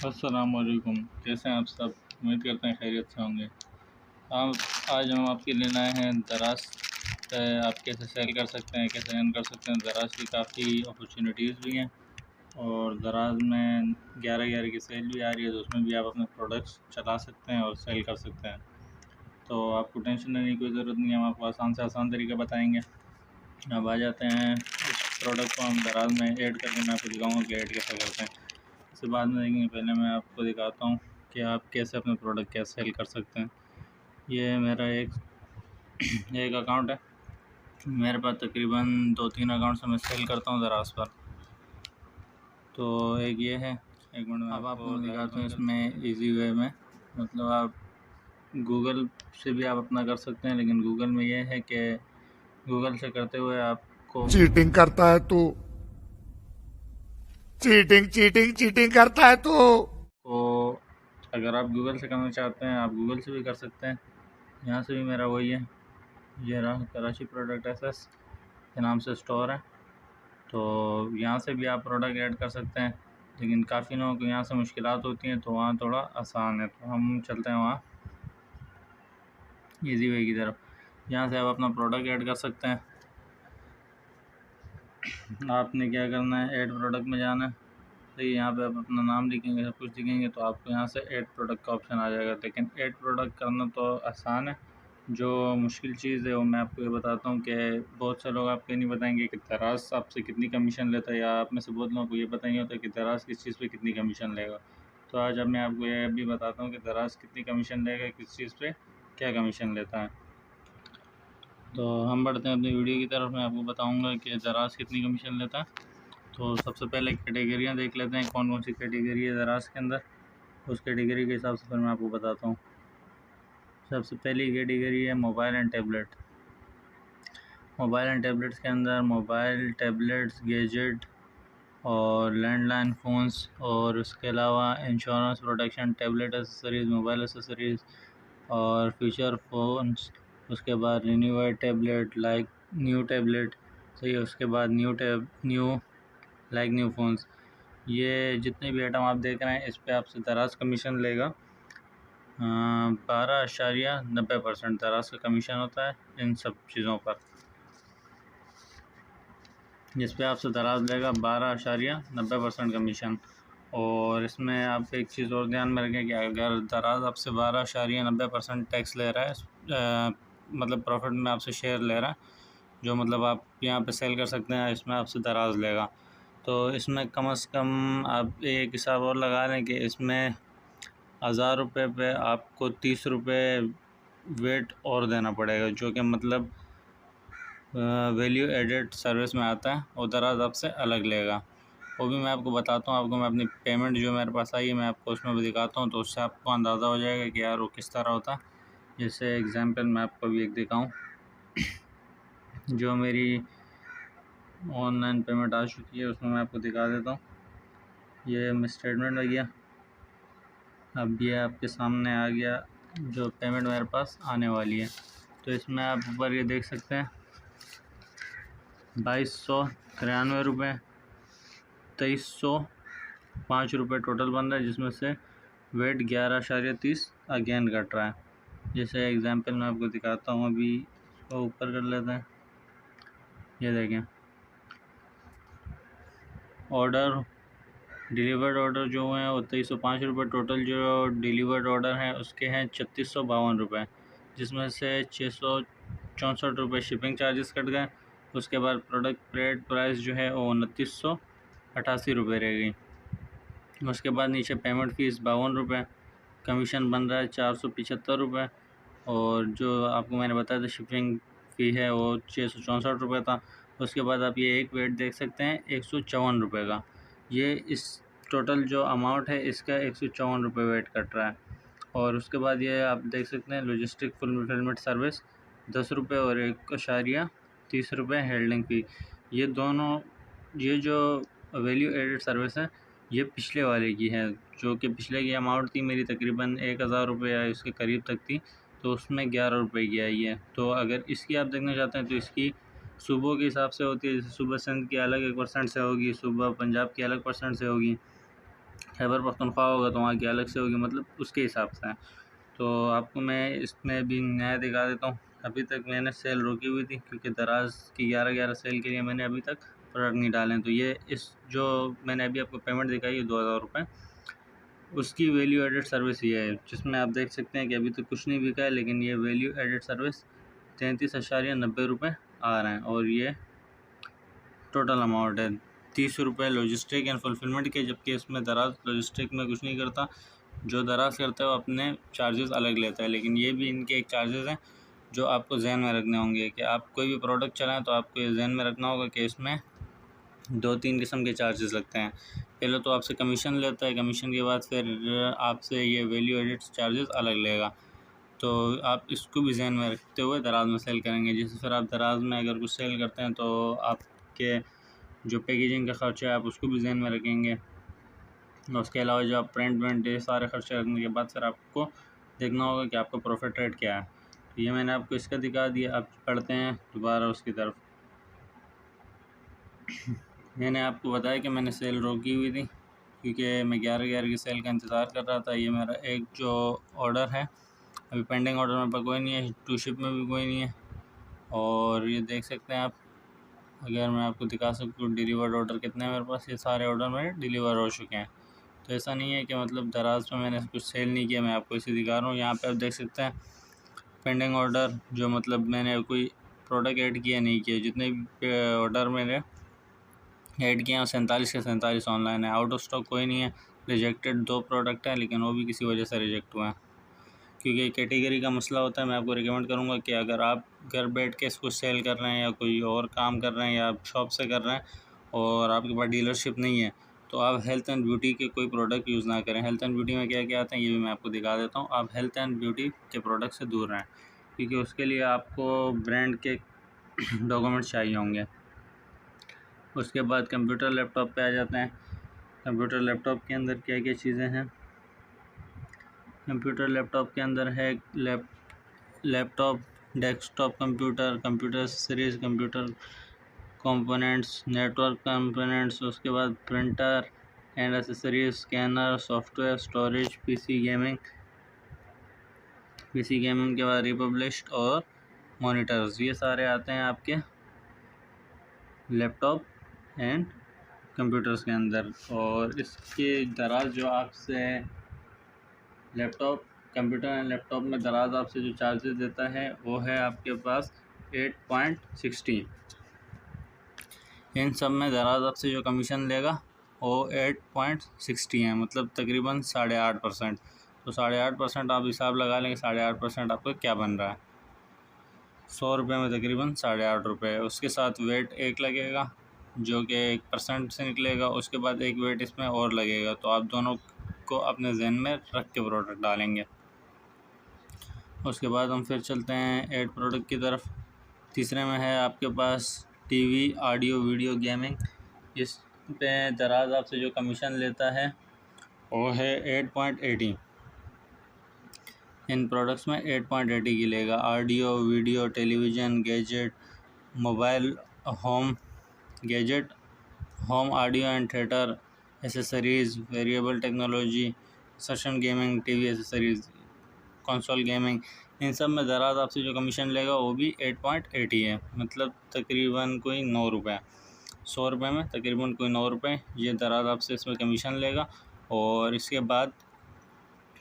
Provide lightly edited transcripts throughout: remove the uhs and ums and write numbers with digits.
अस्सलाम वालेकुम। कैसे हैं आप सब? उम्मीद करते हैं खैरियत से होंगे। आज हम आपके लिए लाए हैं दराज आप कैसे सेल कर सकते हैं, कैसे अर्न कर सकते हैं। दराज की काफ़ी अपॉर्चुनिटीज़ भी हैं और दराज में 11/11 की सेल भी आ रही है, तो उसमें भी आप अपने प्रोडक्ट्स चला सकते हैं और सेल कर सकते हैं। तो आपको टेंशन लेने की कोई ज़रूरत नहीं है, हम आपको आसान से आसान तरीका बताएँगे। अब आ जाते हैं इस प्रोडक्ट को हम दराज में ऐड करके मैं आपको दिखाऊँगा कि ऐड कैसे करते हैं। इसके बाद में देखेंगे, पहले मैं आपको दिखाता हूँ कि आप कैसे अपने प्रोडक्ट कैसे सेल कर सकते हैं। ये मेरा एक अकाउंट है। मेरे पास तकरीबन 2-3 अकाउंट से मैं सेल करता हूँ दराज पर। तो एक ये है, एक मिनट में अब आपको मैं दिखाता हूँ इसमें इजी वे में। मतलब आप गूगल से भी आप अपना कर सकते हैं, लेकिन गूगल में ये है कि गूगल से करते हुए आपको चीटिंग करता है तू। चीटिंग चीटिंग चीटिंग करता है तू। को अगर आप गूगल से करना चाहते हैं आप गूगल से भी कर सकते हैं। यहाँ से भी मेरा वही है, ये रहा कराची प्रोडक्ट एसेस के नाम से स्टोर है। तो यहाँ से भी आप प्रोडक्ट ऐड कर सकते हैं, लेकिन काफ़ी लोगों को यहाँ से मुश्किलात होती हैं, तो वहाँ थोड़ा आसान है। तो हम चलते हैं वहाँ इजी वे की तरफ। यहाँ से आप अपना प्रोडक्ट ऐड कर सकते हैं। आपने क्या करना है, ऐड प्रोडक्ट में जाना है। तो यहाँ पे आप अपना नाम लिखेंगे, सब कुछ लिखेंगे, तो आपको यहाँ से ऐड प्रोडक्ट का ऑप्शन आ जाएगा। लेकिन ऐड प्रोडक्ट करना तो आसान है, जो मुश्किल चीज़ है वो मैं आपको ये बताता हूँ कि बहुत से लोग आपको नहीं बताएंगे कि दराज आपसे कितनी कमीशन लेता है, या आप में से बहुत लोगों को ये पता नहीं होता कि दराज किस चीज़ पे कितनी कमीशन लेगा। तो आज अब मैं आपको ये भी बताता हूँ कि दराज कितनी कमीशन लेगा, किस चीज़ पे क्या कमीशन लेता है। तो हम बढ़ते हैं अपनी वीडियो की तरफ। मैं आपको बताऊँगा कि दराज कितनी कमीशन लेता है। तो सबसे पहले कैटेगरियाँ देख लेते हैं, कौन कौन सी कैटेगरी है दराज के अंदर। उस कैटेगरी के हिसाब से फिर मैं आपको बताता हूँ। सबसे पहली कैटेगरी है mobile and tablet. Mobile and tablets के अंदर मोबाइल, टैबलेट्स, गैजेट और लैंडलाइन फ़ोन्स, और उसके अलावा insurance, protection, tablet accessories, mobile accessories और फीचर फ़ोन्स। उसके बाद रिन्यूअड टैबलेट लाइक न्यू टैबलेट, सही है। उसके बाद न्यू फ़ोन्स। ये जितने भी आइटम आप देख रहे हैं इस पे आपसे दराज कमीशन लेगा 12.90% दराज का कमीशन होता है इन सब चीज़ों पर, जिस पे आपसे दराज लेगा 12.90% कमीशन। और इसमें आप एक चीज़ और ध्यान में रखें कि अगर दराज आपसे 12.90% टैक्स ले रहा है, मतलब प्रॉफिट में आपसे शेयर ले रहा है, जो मतलब आप यहाँ पे सेल कर सकते हैं, इसमें आपसे दराज लेगा। तो इसमें कम से कम आप एक हिसाब और लगा लें कि इसमें 1000 रुपये पे आपको 30 रुपये वेट और देना पड़ेगा, जो कि मतलब वैल्यू एडेड सर्विस में आता है, और दराज आपसे अलग लेगा। वो भी मैं आपको बताता हूँ। आपको मैं अपनी पेमेंट जो मेरे पास आई है मैं आपको उसमें भी दिखाता हूँ, तो उससे आपको अंदाज़ा हो जाएगा कि यार वो किस तरह होता है। जैसे एग्जांपल मैं आपको भी एक दिखाऊँ, जो मेरी ऑनलाइन पेमेंट आ चुकी है उसमें मैं आपको दिखा देता हूँ। ये स्टेटमेंट आ गया, अब ये आपके सामने आ गया जो पेमेंट मेरे पास आने वाली है। तो इसमें आप ऊपर ये देख सकते हैं 2293 रुपये, 2305 रुपये टोटल बन रहा है, जिसमें से वेट 11.30 अगेन कट रहा है। जैसे एग्जांपल मैं आपको दिखाता हूँ, अभी इसको ऊपर कर लेते हैं। ये देखें, ऑर्डर डिलीवर्ड ऑर्डर जो हैं वो 2305 रुपये, टोटल जो डिलीवर्ड ऑर्डर हैं उसके हैं 3652 रुपये, जिसमें से 664 रुपये शिपिंग चार्जेस कट गए। उसके बाद प्रोडक्ट रेट प्राइस जो है वो 2988 रुपये रह गई। उसके बाद नीचे पेमेंट फ़ीस 52 रुपये, कमीशन बन रहा है 475 रुपये, और जो आपको मैंने बताया था शिपिंग फ़ी है वो 664 रुपये था। उसके बाद आप ये एक वेट देख सकते हैं 154 रुपये का। ये इस टोटल जो अमाउंट है इसका 154 रुपये वेट कट रहा है। और उसके बाद ये आप देख सकते हैं लॉजिस्टिक फुलफिलमेंट सर्विस 10 रुपये और 1.30 रुपये हेल्डिंग फ़ी। ये दोनों, ये जो वैल्यू एडेड सर्विस है ये पिछले वाले की है, जो कि पिछले की अमाउंट थी मेरी तकरीबन 1000 रुपये या इसके करीब तक थी, तो उसमें 11 रुपये की आई है। तो अगर इसकी आप देखना चाहते हैं तो इसकी सूबों के हिसाब से होती है। जैसे सूबा सिंध की अलग 1% से होगी, सूबा पंजाब की अलग परसेंट से होगी, खैबर पख्तूनख्वा होगा तो वहाँ की अलग से होगी, मतलब उसके हिसाब से है। तो आपको मैं इसमें भी नया दिखा देता हूँ। अभी तक मैंने सेल रोकी हुई थी क्योंकि दराज की 11/11 सेल के लिए मैंने अभी तक प्रोडक्ट नहीं डाले हैं। तो ये इस जो मैंने अभी आपको पेमेंट दिखाई है 2000 रुपये, उसकी वैल्यू एडेड सर्विस ये है, जिसमें आप देख सकते हैं कि अभी तक कुछ नहीं बिका है, लेकिन ये वैल्यू एडेड सर्विस 33.90 रुपये आ रहे हैं। और ये टोटल अमाउंट है 30 रुपये लॉजिस्टिक एंड फुलफिलमेंट के, जबकि इसमें दराज लॉजिस्टिक में कुछ नहीं करता। जो दराज करता है वो अपने चार्जेस अलग लेता है, लेकिन ये भी इनके एक चार्जेस हैं जो आपको जहन में रखने होंगे कि आप कोई भी प्रोडक्ट चलाएं तो आपको ये जहन में रखना होगा कि इसमें 2-3 किस्म के चार्जेस लगते हैं। पहले तो आपसे कमीशन लेता है, कमीशन के बाद फिर आपसे ये वैल्यू एडेड चार्जेस अलग लेगा। तो आप इसको भी जहन में रखते हुए दराज में सेल करेंगे। जैसे फिर आप दराज में अगर कुछ सेल करते हैं तो आपके जो पैकेजिंग का ख़र्चा है आप उसको भी जहन में रखेंगे। उसके अलावा जो आप प्रिंट वेंट ये सारे खर्चे रखने के बाद फिर आपको देखना होगा कि आपका प्रॉफिट रेट क्या है। तो ये मैंने आपको इसका दिखा दिया। अब पढ़ते हैं दोबारा उसकी तरफ। मैंने आपको बताया कि मैंने सेल रोकी हुई थी क्योंकि मैं 11/11 की सेल का इंतज़ार कर रहा था। ये मेरा एक जो ऑर्डर है अभी पेंडिंग ऑर्डर मेरे पास कोई नहीं है, टू शिप में भी कोई नहीं है। और ये देख सकते हैं आप, अगर मैं आपको दिखा सकूँ डिलीवर्ड ऑर्डर कितने हैं मेरे पास, ये सारे ऑर्डर मेरे डिलीवर हो चुके हैं। तो ऐसा नहीं है कि मतलब दराज में मैंने कुछ सेल नहीं किया, मैं आपको इसे दिखा रहा हूँ। यहाँ पे आप देख सकते हैं पेंडिंग ऑर्डर, जो मतलब मैंने कोई प्रोडक्ट ऐड किया नहीं किया, जितने भी ऑर्डर मैंने ऐड किए हैं 47 के 47 ऑनलाइन है। आउट ऑफ स्टॉक कोई नहीं है। रिजेक्टेड 2 प्रोडक्ट हैं, लेकिन वो भी किसी वजह से रिजेक्ट हुए हैं क्योंकि कैटेगरी का मसला होता है। मैं आपको रिकमेंड करूँगा कि अगर आप घर बैठ के इसको सेल कर रहे हैं या कोई और काम कर रहे हैं या आप शॉप से कर रहे हैं और आपके पास डीलरशिप नहीं है, तो आप हेल्थ एंड ब्यूटी के कोई प्रोडक्ट यूज़ ना करें। हेल्थ एंड ब्यूटी में क्या क्या आते हैं ये भी मैं आपको दिखा देता हूँ। आप हेल्थ एंड ब्यूटी के प्रोडक्ट से दूर रहें क्योंकि उसके लिए आपको ब्रांड के डॉक्यूमेंट्स चाहिए होंगे। उसके बाद कंप्यूटर लैपटॉप पे आ जाते हैं। कंप्यूटर लैपटॉप के अंदर क्या क्या चीज़ें हैं। कंप्यूटर लैपटॉप के अंदर है laptop, desktop computer, computer accessories, computer components, network components, उसके बाद printer and accessories, scanner, software, storage, PC gaming के बाद रिपब्लिश्ड और मॉनिटर्स, ये सारे आते हैं आपके लैपटॉप एंड कंप्यूटर्स के अंदर। और इसके दराज जो आपसे लैपटॉप, कंप्यूटर एंड लैपटॉप में दराज आपसे जो चार्जेस देता है वो है आपके पास 8.16। इन सब में दराज आपसे जो कमीशन लेगा वो 8.60 है, मतलब तकरीबन 8.5%। तो 8.5% आप हिसाब लगा लेंगे, 8.5% आपका क्या बन रहा है, 100 रुपये में तकरीबन 8.5 रुपये। उसके साथ वेट एक लगेगा जो कि 1% से निकलेगा। उसके बाद एक वेट इसमें और लगेगा। तो आप दोनों को अपने जहन में रख के प्रोडक्ट डालेंगे। उसके बाद हम फिर चलते हैं ऐड प्रोडक्ट की तरफ। तीसरे में है आपके पास टीवी, ऑडियो, वीडियो, गेमिंग। इस पे दराज आपसे जो कमीशन लेता है वो है 8.80। इन प्रोडक्ट्स में 8.80 की लेगा। Audio, video, television, gadget, mobile, home gadget, home audio and theatre accessories, variable technology, session gaming, TV accessories, console gaming, इन सब में दराज आपसे जो कमीशन लेगा वो भी 8.80 है, मतलब तकरीबन कोई 9 रुपये। 100 रुपये में तकरीबन कोई 9 रुपये ये दराज आपसे इसमें कमीशन लेगा। और इसके बाद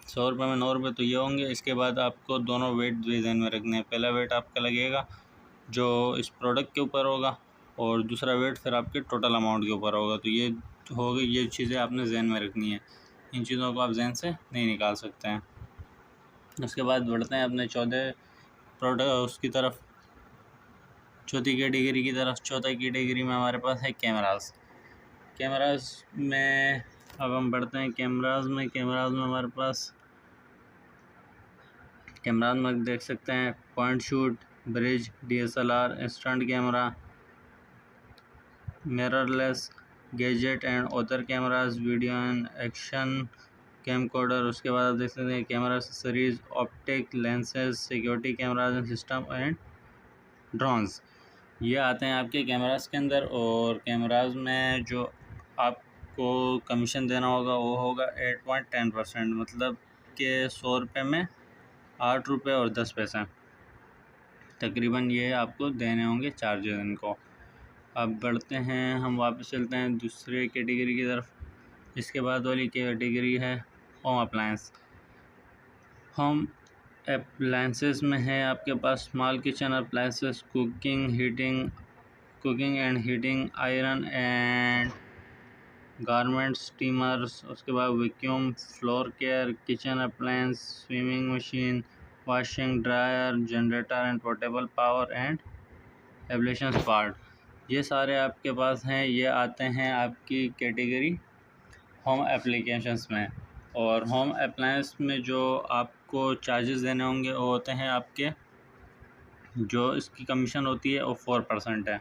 100 रुपये में 9 रुपये तो ये होंगे। इसके बाद आपको दोनों वेट ध्यान में रखने हैं। पहला वेट आपका लगेगा जो इस प्रोडक्ट के ऊपर होगा और दूसरा वेट फिर आपके टोटल अमाउंट के ऊपर होगा। तो ये हो गई, ये चीज़ें आपने जहन में रखनी है। इन चीज़ों को आप जहन से नहीं निकाल सकते हैं। उसके बाद बढ़ते हैं अपने चौथे प्रोडक्ट उसकी तरफ, चौथी कैटेगरी की तरफ। चौथा कैटेगरी में हमारे पास है कैमरास। कैमरास में अब हम बढ़ते हैं कैमरास में हमारे पास कैमरास में देख सकते हैं point shoot, bridge, DSLR, instant camera, mirrorless, gadget and other cameras, video and action camcorder. उसके बाद आप देख सकते हैं camera accessories, optic lenses, security cameras and system and drones. ये आते हैं आपके कैमरास के अंदर। और कैमरास में जो आपको आपको कमीशन देना होगा वो होगा 8.10%, मतलब कि 100 रुपये में 8 रुपये और 10 पैसे तकरीबन ये आपको देने होंगे चार्जेस इनको। अब बढ़ते हैं, हम वापस चलते हैं दूसरे कैटेगरी की तरफ। इसके बाद वाली कैटेगरी है होम अप्लायंस। होम अप्लायंसेस में है आपके पास small kitchen appliances, cooking and heating, iron and garments, steamers, उसके बाद vacuum, floor care, kitchen appliance, swimming machine, washing dryer, generator and portable power and ablation part. ये सारे आपके पास हैं, ये आते हैं आपकी कैटेगरी होम एप्लीकेशंस में। और होम अप्लायंस में जो आपको चार्जेस देने होंगे वो होते हैं आपके, जो इसकी कमीशन होती है वो 4% है।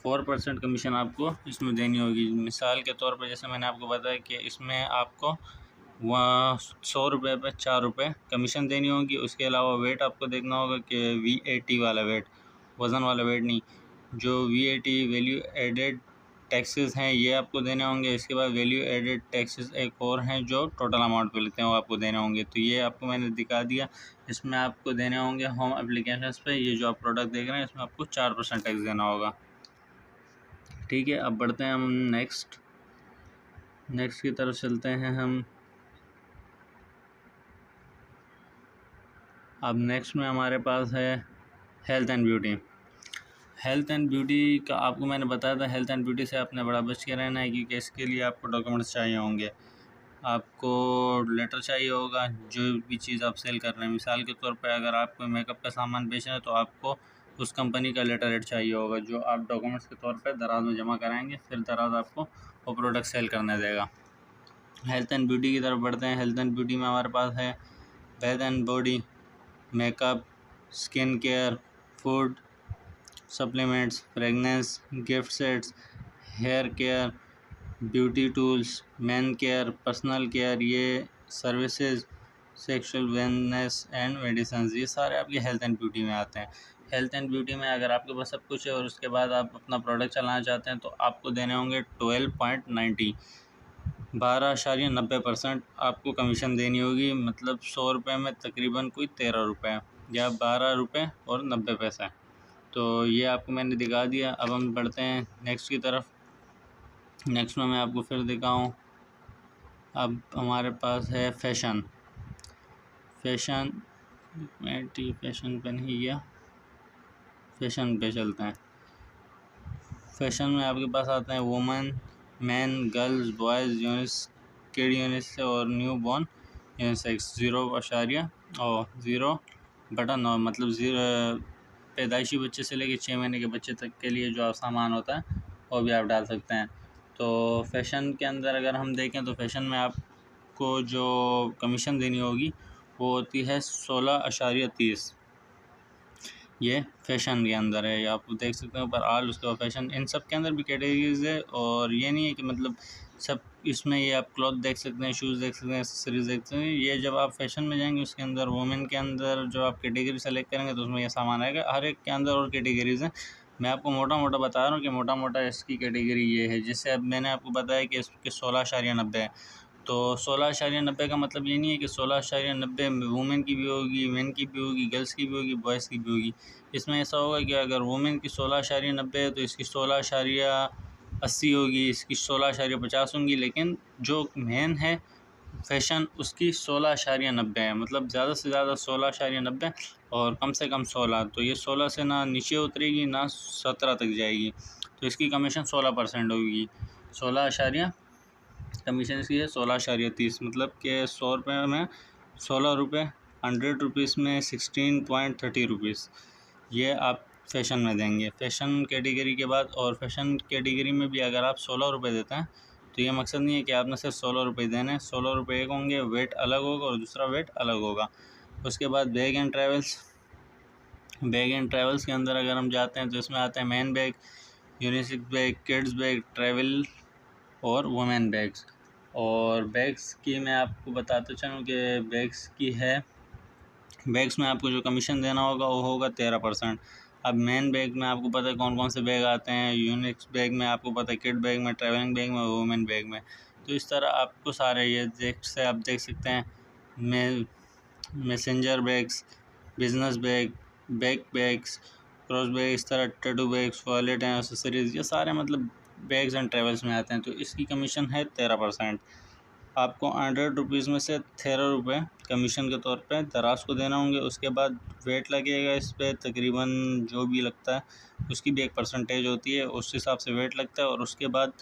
4% कमीशन आपको इसमें देनी होगी। मिसाल के तौर पर जैसे मैंने आपको बताया कि इसमें आपको वहाँ 100 रुपये पर 4 रुपये कमीशन देनी होगी। उसके अलावा वेट आपको देखना होगा कि VAT वाला वेट, वज़न वाला वेट नहीं, जो VAT वैल्यू एडेड टैक्सेस हैं ये आपको देने होंगे। इसके बाद वैल्यू एडेड टैक्सेस एक और हैं जो टोटल अमाउंट पे लेते हैं, वो आपको देने होंगे। तो ये आपको मैंने दिखा दिया। इसमें आपको देने होंगे होम एप्लीकेशंस पे, ये जो आप प्रोडक्ट देख रहे हैं इसमें आपको 4% टैक्स देना होगा। ठीक है, अब बढ़ते हैं हम नेक्स्ट की तरफ चलते हैं हम। अब नेक्स्ट में हमारे पास है health and beauty. Health and beauty का आपको मैंने बताया था, हेल्थ एंड ब्यूटी से आपने बड़ा बच के रहना है, क्योंकि इसके लिए आपको डॉक्यूमेंट्स चाहिए होंगे। आपको लेटर चाहिए होगा जो भी चीज़ आप सेल कर रहे हैं। मिसाल के तौर पर अगर आप कोई मेकअप का सामान बेच रहे हैं तो आपको उस कंपनी का लेटर हेड चाहिए होगा, जो आप डॉक्यूमेंट्स के तौर पर दराज में जमा कराएंगे, फिर दराज आपको वो प्रोडक्ट सेल करने देगा। हेल्थ एंड ब्यूटी की तरफ बढ़ते हैं। हेल्थ एंड ब्यूटी में हमारे पास है bath and body, makeup, skin care, food supplements, fragrance, gift sets, hair care, beauty tools, man care, personal care, ये services, sexual wellness and medicine, ये सारे आपके हेल्थ एंड ब्यूटी में आते हैं। हेल्थ एंड ब्यूटी में अगर आपके पास सब कुछ है और उसके बाद आप अपना प्रोडक्ट चलाना चाहते हैं तो आपको देने होंगे 12.90% आपको कमीशन देनी होगी। मतलब 100 रुपये में तकरीबन कोई 13 रुपये या 12 रुपये और 90 पैसे। तो ये आपको मैंने दिखा दिया। अब हम बढ़ते हैं नेक्स्ट की तरफ। नेक्स्ट में मैं आपको फिर दिखाऊं। अब हमारे पास है फैशन पे नहीं गया, फैशन पे चलते हैं। फैशन में आपके पास आते हैं women, man, girls, boys, unisex, kid unisex और न्यू बॉर्न यूनिसेक्स, 0.0/9 मतलब 0 पैदाइशी बच्चे से लेकर 6 महीने के बच्चे तक के लिए जो सामान होता है वो भी आप डाल सकते हैं। तो फैशन के अंदर अगर हम देखें तो फैशन में आपको जो कमीशन देनी होगी वो होती है 16.30। ये फैशन के अंदर है, आप देख सकते हैं ऊपर ऑल, उसके बाद फैशन। इन सब के अंदर भी कैटेगरीज है, और ये नहीं है कि मतलब सब इसमें ये आप क्लॉथ देख सकते हैं, शूज़ देख सकते हैं, एक्सेसरीज देख सकते हैं। ये जब आप फैशन में जाएंगे उसके अंदर वुमेन के अंदर जो आप कैटेगरी सेलेक्ट करेंगे तो उसमें ये सामान आएगा। हर एक के अंदर और कैटेगरीज हैं। मैं आपको मोटा मोटा बता रहा हूँ कि मोटा मोटा इसकी कैटेगरी ये है। जैसे अब मैंने आपको बताया कि इसके 16.90 है, तो 16.90 का मतलब ये नहीं है कि 16.90 वुमेन की भी होगी, मैन की भी होगी, गर्ल्स की भी होगी, बॉयज़ की भी होगी। इसमें ऐसा होगा कि अगर वुमेन की 16.90 है तो इसकी 16.80 होगी, इसकी 16.50 होंगी। लेकिन जो मैन है फैशन उसकी 16.90 है, मतलब ज़्यादा से ज़्यादा 16.90 और कम से कम 16। तो ये 16 से ना नीचे उतरेगी ना 17 तक जाएगी, तो इसकी कमीशन 16% होगी। 16 कमीशन इसकी है 16.30, मतलब कि 100 रुपये में 16 रुपये, 100 रुपीज़ में 16.30 रुपीज़ ये आप फैशन में देंगे। फैशन कैटेगरी के बाद, और फैशन कैटेगरी में भी अगर आप 16 रुपये देते हैं तो ये मकसद नहीं है कि आपने सिर्फ 16 रुपये देने हैं। 16 रुपये एक होंगे, वेट अलग होगा और दूसरा वेट अलग होगा। उसके बाद बैग एंड ट्रैवल्स के अंदर अगर हम जाते हैं तो इसमें आते हैं man bag, unisex bag, kids bag, travel और वुमेन बैग्स। और बैग्स की मैं आपको बताता चलूँ कि बैग्स में आपको जो कमीशन देना होगा वो होगा 13%। अब मेन बैग में आपको पता है कौन कौन से बैग आते हैं। यूनिक्स बैग में आपको पता है, किड बैग में, ट्रैवलिंग बैग में, वुमेन बैग में। तो इस तरह आपको सारे ये आप देख सकते हैं, messenger bags, business bag, bags, cross bag, इस तरह टैटू बैग्स, वॉलेट हैं, एक्सेसरीज, ये सारे मतलब बैग्स एंड ट्रेवल्स में आते हैं। तो इसकी कमीशन है 13%। आपको 100 रुपीज़ में से 13 रुपये कमीशन के तौर पे दराज को देना होंगे। उसके बाद वेट लगेगा इस पर, तकरीबन जो भी लगता है उसकी भी एक परसेंटेज होती है, उस हिसाब से वेट लगता है। और उसके बाद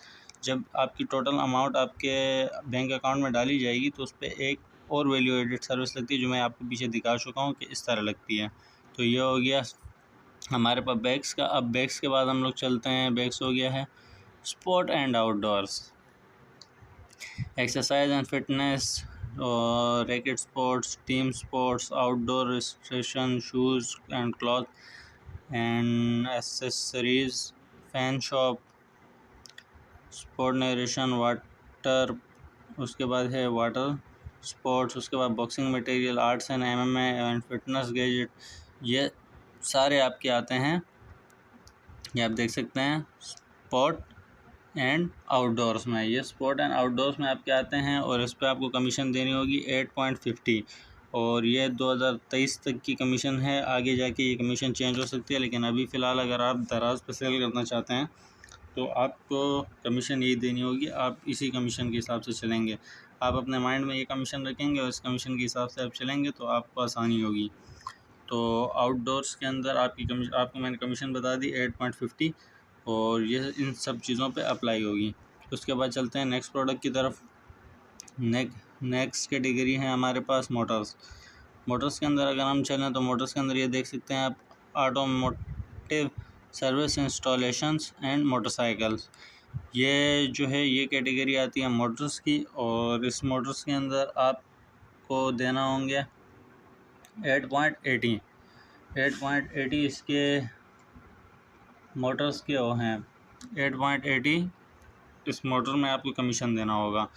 जब आपकी टोटल अमाउंट आपके बैंक अकाउंट में डाली जाएगी तो उस पर एक और वैल्यू एडिड सर्विस लगती है, जो मैं आपको पीछे दिखा चुका हूँ कि इस तरह लगती है। तो ये हो गया हमारे पास बैग्स का। अब बैग्स के बाद हम लोग चलते हैं, बैग्स हो गया है sport and outdoors, exercise and fitness, racket sports, team sports, outdoor recreation, shoes and cloth and accessories, fan shop, sport nutrition, water, उसके बाद है वाटर स्पोर्ट्स, उसके बाद boxing material, arts and MMA and fitness gadget, ये सारे आपके आते हैं। ये आप देख सकते हैं स्पोर्ट एंड आउटडोर्स में, ये स्पोर्ट एंड आउटडोर्स में आपके आते हैं। और इस पर आपको कमीशन देनी होगी 8.50, और ये 2023 तक की कमीशन है। आगे जाके ये कमीशन चेंज हो सकती है, लेकिन अभी फ़िलहाल अगर आप दराज पर सेल करना चाहते हैं तो आपको कमीशन यही देनी होगी। आप इसी कमीशन के हिसाब से चलेंगे, आप अपने माइंड में ये कमीशन रखेंगे और इस कमीशन के हिसाब से आप चलेंगे तो आपको आसानी होगी। तो आउटडोर्स के अंदर आपको मैंने कमीशन बता दी 8.50, और ये इन सब चीज़ों पे अप्लाई होगी। उसके बाद चलते हैं नेक्स्ट प्रोडक्ट की तरफ। नेक्स्ट कैटेगरी है हमारे पास मोटर्स। मोटर्स के अंदर अगर हम चलें तो मोटर्स के अंदर ये देख सकते हैं आप, automotive service, installations and motorcycles, ये जो है ये कैटेगरी आती है मोटर्स की। और इस मोटर्स के अंदर आपको देना होंगे 8.80 इसके मोटर्स के वो हैं 8.80। इस मोटर में आपको कमीशन देना होगा।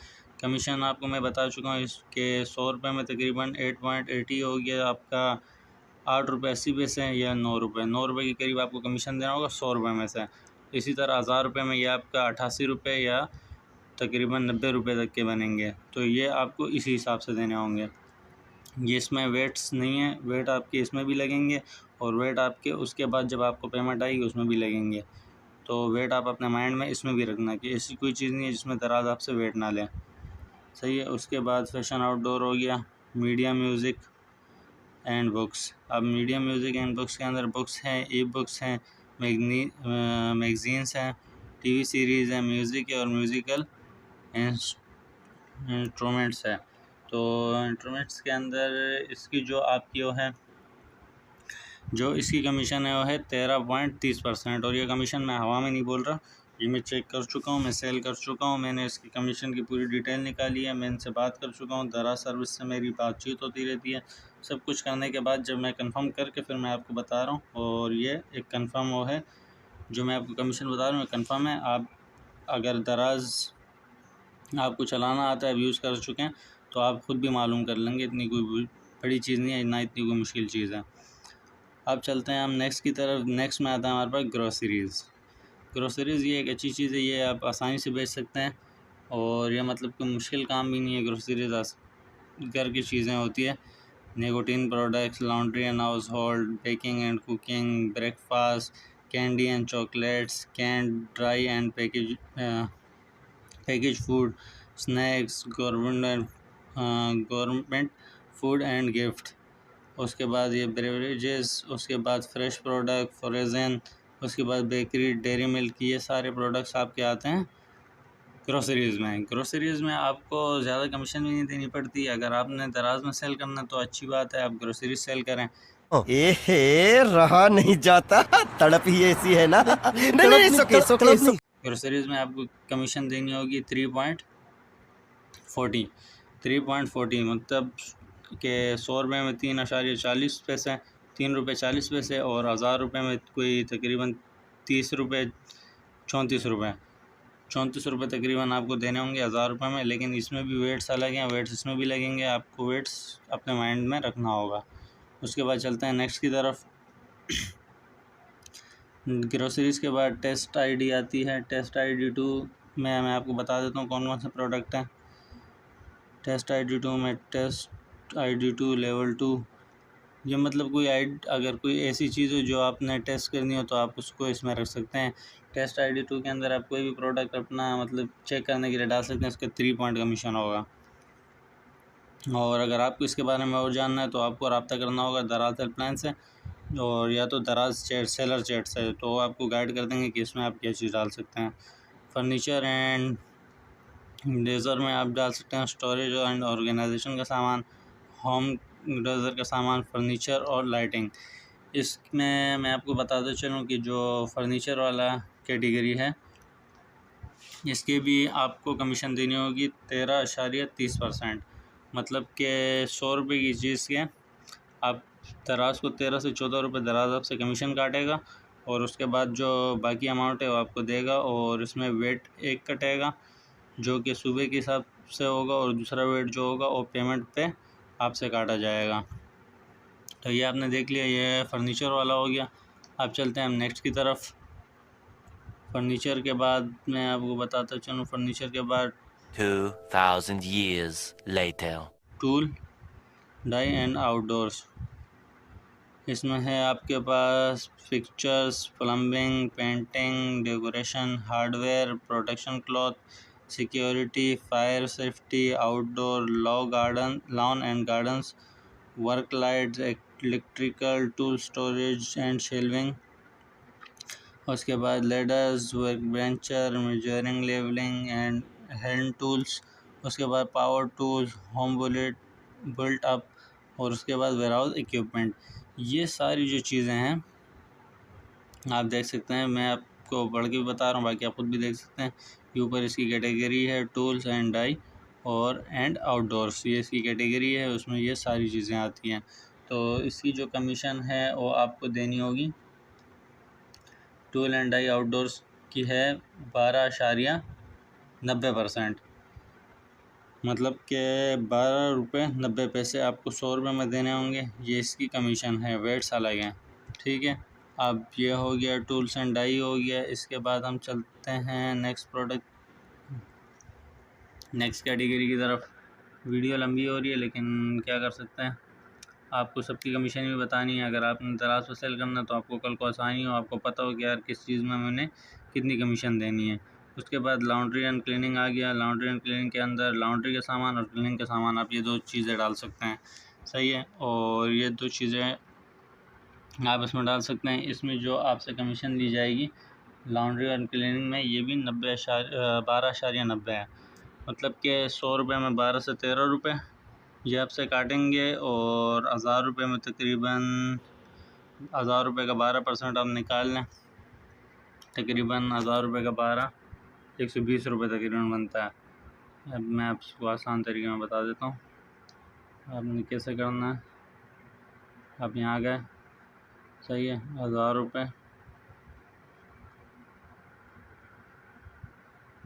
कमीशन आपको मैं बता चुका हूँ, इसके 100 रुपये में तकरीबन 8.80 हो गया आपका 8 रुपये 80 पैसे या 9 रुपये के करीब आपको कमीशन देना होगा 100 रुपये में से। इसी तरह 1000 रुपये में ये आपका 88 रुपये या तकरीबन 90 रुपये तक के बनेंगे। तो ये आपको इसी हिसाब से देने होंगे। ये इसमें वेट्स नहीं है, वेट आपके इसमें भी लगेंगे, और वेट आपके उसके बाद जब आपको पेमेंट आएगी उसमें भी लगेंगे। तो वेट आप अपने माइंड में इसमें भी रखना कि ऐसी कोई चीज़ नहीं है जिसमें दराज आपसे वेट ना लें, सही है। उसके बाद फैशन आउटडोर हो गया, मीडिया म्यूज़िक एंड बुक्स। अब मीडिया म्यूज़िक एंड बुक्स के अंदर बुक्स हैं, ई बुक्स हैं, मैगज़ीन्स हैं, TV सीरीज़ है, म्यूज़िक है, और म्यूज़िकल इंस्ट्रूमेंट्स है। तो इंस्ट्रूमेंट्स के अंदर इसकी जो आपकी वो है, जो इसकी कमीशन है वो है 13.30%। और ये कमीशन मैं हवा में नहीं बोल रहा, ये मैं चेक कर चुका हूँ, मैं सेल कर चुका हूँ, मैंने इसकी कमीशन की पूरी डिटेल निकाली है, मैं इनसे बात कर चुका हूँ, दराज सर्विस से मेरी बातचीत होती रहती है। सब कुछ करने के बाद जब मैं कंफर्म करके फिर मैं आपको बता रहा हूँ, और ये एक कंफर्म वो है जो मैं आपको कमीशन बता रहा हूँ, कंफर्म है। आप अगर दराज आपको चलाना आता है, यूज़ कर चुके हैं, तो आप ख़ुद भी मालूम कर लेंगे, इतनी कोई बड़ी चीज़ नहीं है, ना इतनी कोई मुश्किल चीज़ है। अब चलते हैं हम नेक्स्ट की तरफ। नेक्स्ट में आता है हमारे पास ग्रोसरीज़। ग्रोसरीज़ ये एक अच्छी चीज़ है, ये आप आसानी से बेच सकते हैं, और ये मतलब कोई मुश्किल काम भी नहीं है। ग्रोसरीज़ घर की चीज़ें होती है, nicotine products, laundry and household, baking and cooking, breakfast, candy and chocolates, canned, dry and package food, snacks, government food and gift. उसके बाद ये बेवरेजेस, उसके बाद फ्रेश प्रोडक्ट, फ्रोज़न, उसके बाद बेकरी, डेयरी मिल्क, ये सारे प्रोडक्ट्स आपके आते हैं ग्रोसरीज़ में। ग्रोसरीज़ में आपको ज़्यादा कमीशन भी नहीं देनी पड़ती। अगर आपने दराज में सेल करना तो अच्छी बात है, आप ग्रोसरीज सेल करें। रहा नहीं जाता, तड़प ही ऐसी है ना। नहीं, ग्रोसरीज़ में आपको कमीशन देनी होगी 3.40 मतलब कि 100 रुपये में 3.40 पैसे, 3 रुपये 40 पैसे, और 1000 रुपये में कोई तकरीबन 30 रुपये 34 रुपये तकरीबन आपको देने होंगे 1000 रुपये में। लेकिन इसमें भी वेट्स अलग हैं, वेट्स इसमें भी लगेंगे, आपको वेट्स अपने माइंड में रखना होगा। उसके बाद चलते हैं नेक्स्ट की तरफ। ग्रोसरीज़ के बाद टेस्ट आईडी आती है। टेस्ट आईडी 2 में मैं आपको बता देता हूँ कौन कौन से प्रोडक्ट हैं। टेस्ट आईडी 2 में टेस्ट आईडी 2 लेवल 2, ये मतलब अगर कोई ऐसी चीज़ हो जो आपने टेस्ट करनी हो तो आप उसको इसमें रख सकते हैं। टेस्ट आईडी 2 के अंदर आप कोई भी प्रोडक्ट अपना मतलब चेक करने के लिए डाल सकते हैं, उसका 3 पॉइंट कमीशन होगा। और अगर आपको इसके बारे में और जानना है तो आपको रब्ता करना होगा दराज हेल्पलाइन से, और या तो दराज चैट सेलर चैट से, तो आपको गाइड कर देंगे कि इसमें आप क्या चीज़ डाल सकते हैं। फर्नीचर एंड डेज़र में आप डाल सकते हैं स्टोरेज एंड ऑर्गेनाइजेशन का सामान, होम डेज़र का सामान, फर्नीचर और लाइटिंग। इसमें मैं आपको बताता चलूँ कि जो फर्नीचर वाला कैटेगरी है इसके भी आपको कमीशन देनी होगी 13.30%। मतलब कि 100 रुपये की चीज़ के आप दराज को 13 से 14 रुपये दराज आपसे कमीशन काटेगा, और उसके बाद जो बाकी अमाउंट है वो आपको देगा। और इसमें वेट एक कटेगा जो कि सुबह के हिसाब से होगा, और दूसरा वेट जो होगा वो पेमेंट पे आपसे काटा जाएगा। तो ये आपने देख लिया, ये फर्नीचर वाला हो गया। अब चलते हैं हम नेक्स्ट की तरफ। फर्नीचर के बाद मैं आपको बताता चलूँ, फर्नीचर के बाद 2000 years later. Tool die and outdoors. इसमें है आपके पास fixtures, plumbing, painting, decoration, hardware, protection cloth, security, fire safety, outdoor lawn and gardens, work lights, electrical tool, storage and shelving. उसके बाद ladders, work bencher, measuring, levelling and hand tools. उसके बाद power tools, home built up, और उसके बाद warehouse equipment. ये सारी जो चीज़ें हैं आप देख सकते हैं, मैं आपको पढ़ के भी बता रहा हूँ, बाकी आप खुद भी देख सकते हैं। ये ऊपर इसकी कैटेगरी है टूल्स एंड डाई और आउटडोर्स, ये इसकी कैटेगरी है, उसमें ये सारी चीज़ें आती हैं। तो इसकी जो कमीशन है वो आपको देनी होगी टूल एंड डाई आउटडोर्स की है 12.90%। मतलब कि 12.90 रुपये आपको 100 रुपये में देने होंगे, ये इसकी कमीशन है, वेट्स अलग हैं। ठीक है, अब ये हो गया टूल्स एंड डाई हो गया। इसके बाद हम चलते हैं नेक्स्ट प्रोडक्ट, नेक्स्ट कैटेगरी की तरफ। वीडियो लंबी हो रही है लेकिन क्या कर सकते हैं, आपको सबकी कमीशन भी बतानी है। अगर आपने दराज पर सेल करना तो आपको कल को आसानी हो, आपको पता हो कि यार किस चीज़ में मैंने कितनी कमीशन देनी है। उसके बाद लॉन्ड्री एंड क्लीनिंग आ गया। लॉन्ड्री एंड क्लीनिंग के अंदर लॉन्ड्री के सामान और क्लीनिंग के सामान, आप ये दो चीज़ें डाल सकते हैं। सही है, और ये दो चीज़ें आप इसमें डाल सकते हैं। इसमें जो आपसे कमीशन ली जाएगी लॉन्ड्री एंड क्लीनिंग में, ये भी 12.90 है। मतलब कि 100 रुपये में 12 से 13 रुपये ये आपसे काटेंगे, और 1000 रुपये में तकरीबन 1000 रुपये का 12% आप निकाल लें, तकरीबन 1000 रुपये का 12 120 रुपये तकरीबन बनता है। अब मैं आपको आसान तरीके में बता देता हूँ आपने कैसे करना है। आप यहाँ गए, सही है, 1000 रुपये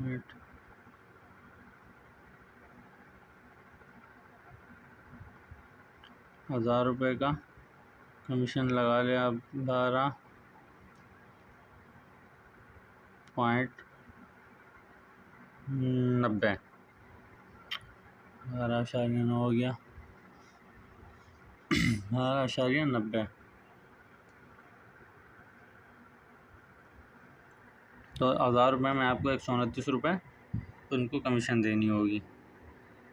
वेट 1000 रुपये का कमीशन लगा लिया आप 12.90, 12.9 हो गया 12.90। तो 1000 रुपये में आपको 129 रुपये उनको कमीशन देनी होगी।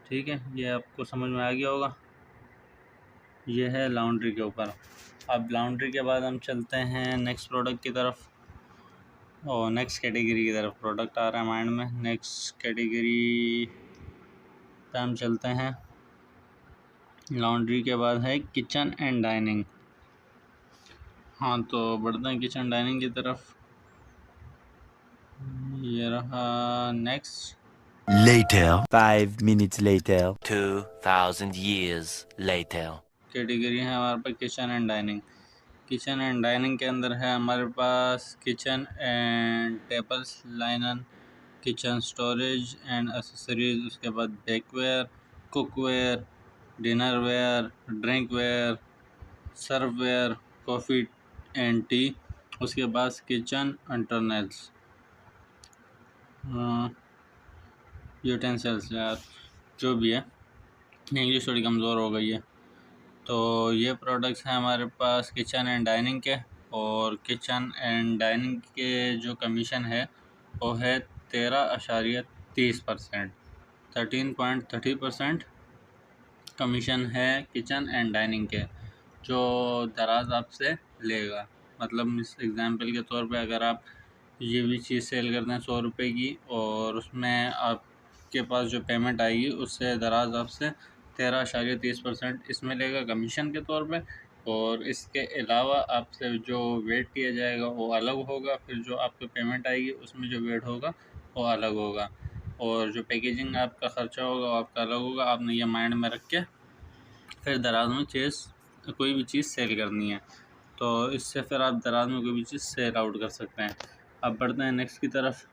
ठीक है, ये आपको समझ में आ गया होगा। ये है लॉन्ड्री के ऊपर। अब लॉन्ड्री के बाद हम चलते हैं नेक्स्ट प्रोडक्ट की तरफ, और नेक्स्ट कैटेगरी की तरफ प्रोडक्ट आ रहा है माइंड में। नेक्स्ट कैटेगरी पे हम चलते हैं। लॉन्ड्री के बाद है किचन एंड डाइनिंग। हाँ, तो बढ़ते हैं किचन डाइनिंग की तरफ। ये रहा next. Later. 5 minutes later. 2000 years later. Category है हमारे पास kitchen and dining. Kitchen and dining के अंदर है हमारे पास kitchen and tables, liner, kitchen storage and accessories. उसके बाद bakeware, cookware, dinner ware, drink ware, serveware, coffee and tea, उसके बाद किचन इंटरनल्स, यूटेंसिल्स, यार जो भी है, इंग्लिश थोड़ी कमज़ोर हो गई है। तो ये प्रोडक्ट्स हैं हमारे पास किचन एंड डाइनिंग के। और किचन एंड डाइनिंग के जो कमीशन है वो है 13.30%, 13.30% कमीशन है किचन एंड डाइनिंग के, जो दराज आपसे लेगा। मतलब इस एग्ज़ाम्पल के तौर पे अगर आप ये भी चीज़ सेल करते हैं 100 रुपये की, और उसमें आपके पास जो पेमेंट आएगी उससे दराज आपसे 13.30% इसमें लेगा कमीशन के तौर पे। और इसके अलावा आपसे जो वेट किया जाएगा वो अलग होगा, फिर जो आपको पेमेंट आएगी उसमें जो वेट होगा वो अलग होगा, और जो पैकेजिंग आपका ख़र्चा होगा वो आपका अलग होगा। आपने ये माइंड में रख के फिर दराज में कोई भी चीज़ सेल करनी है, तो इससे फिर आप दराज में कोई भी चीज़ सेल आउट कर सकते हैं। अब बढ़ते हैं नेक्स्ट की तरफ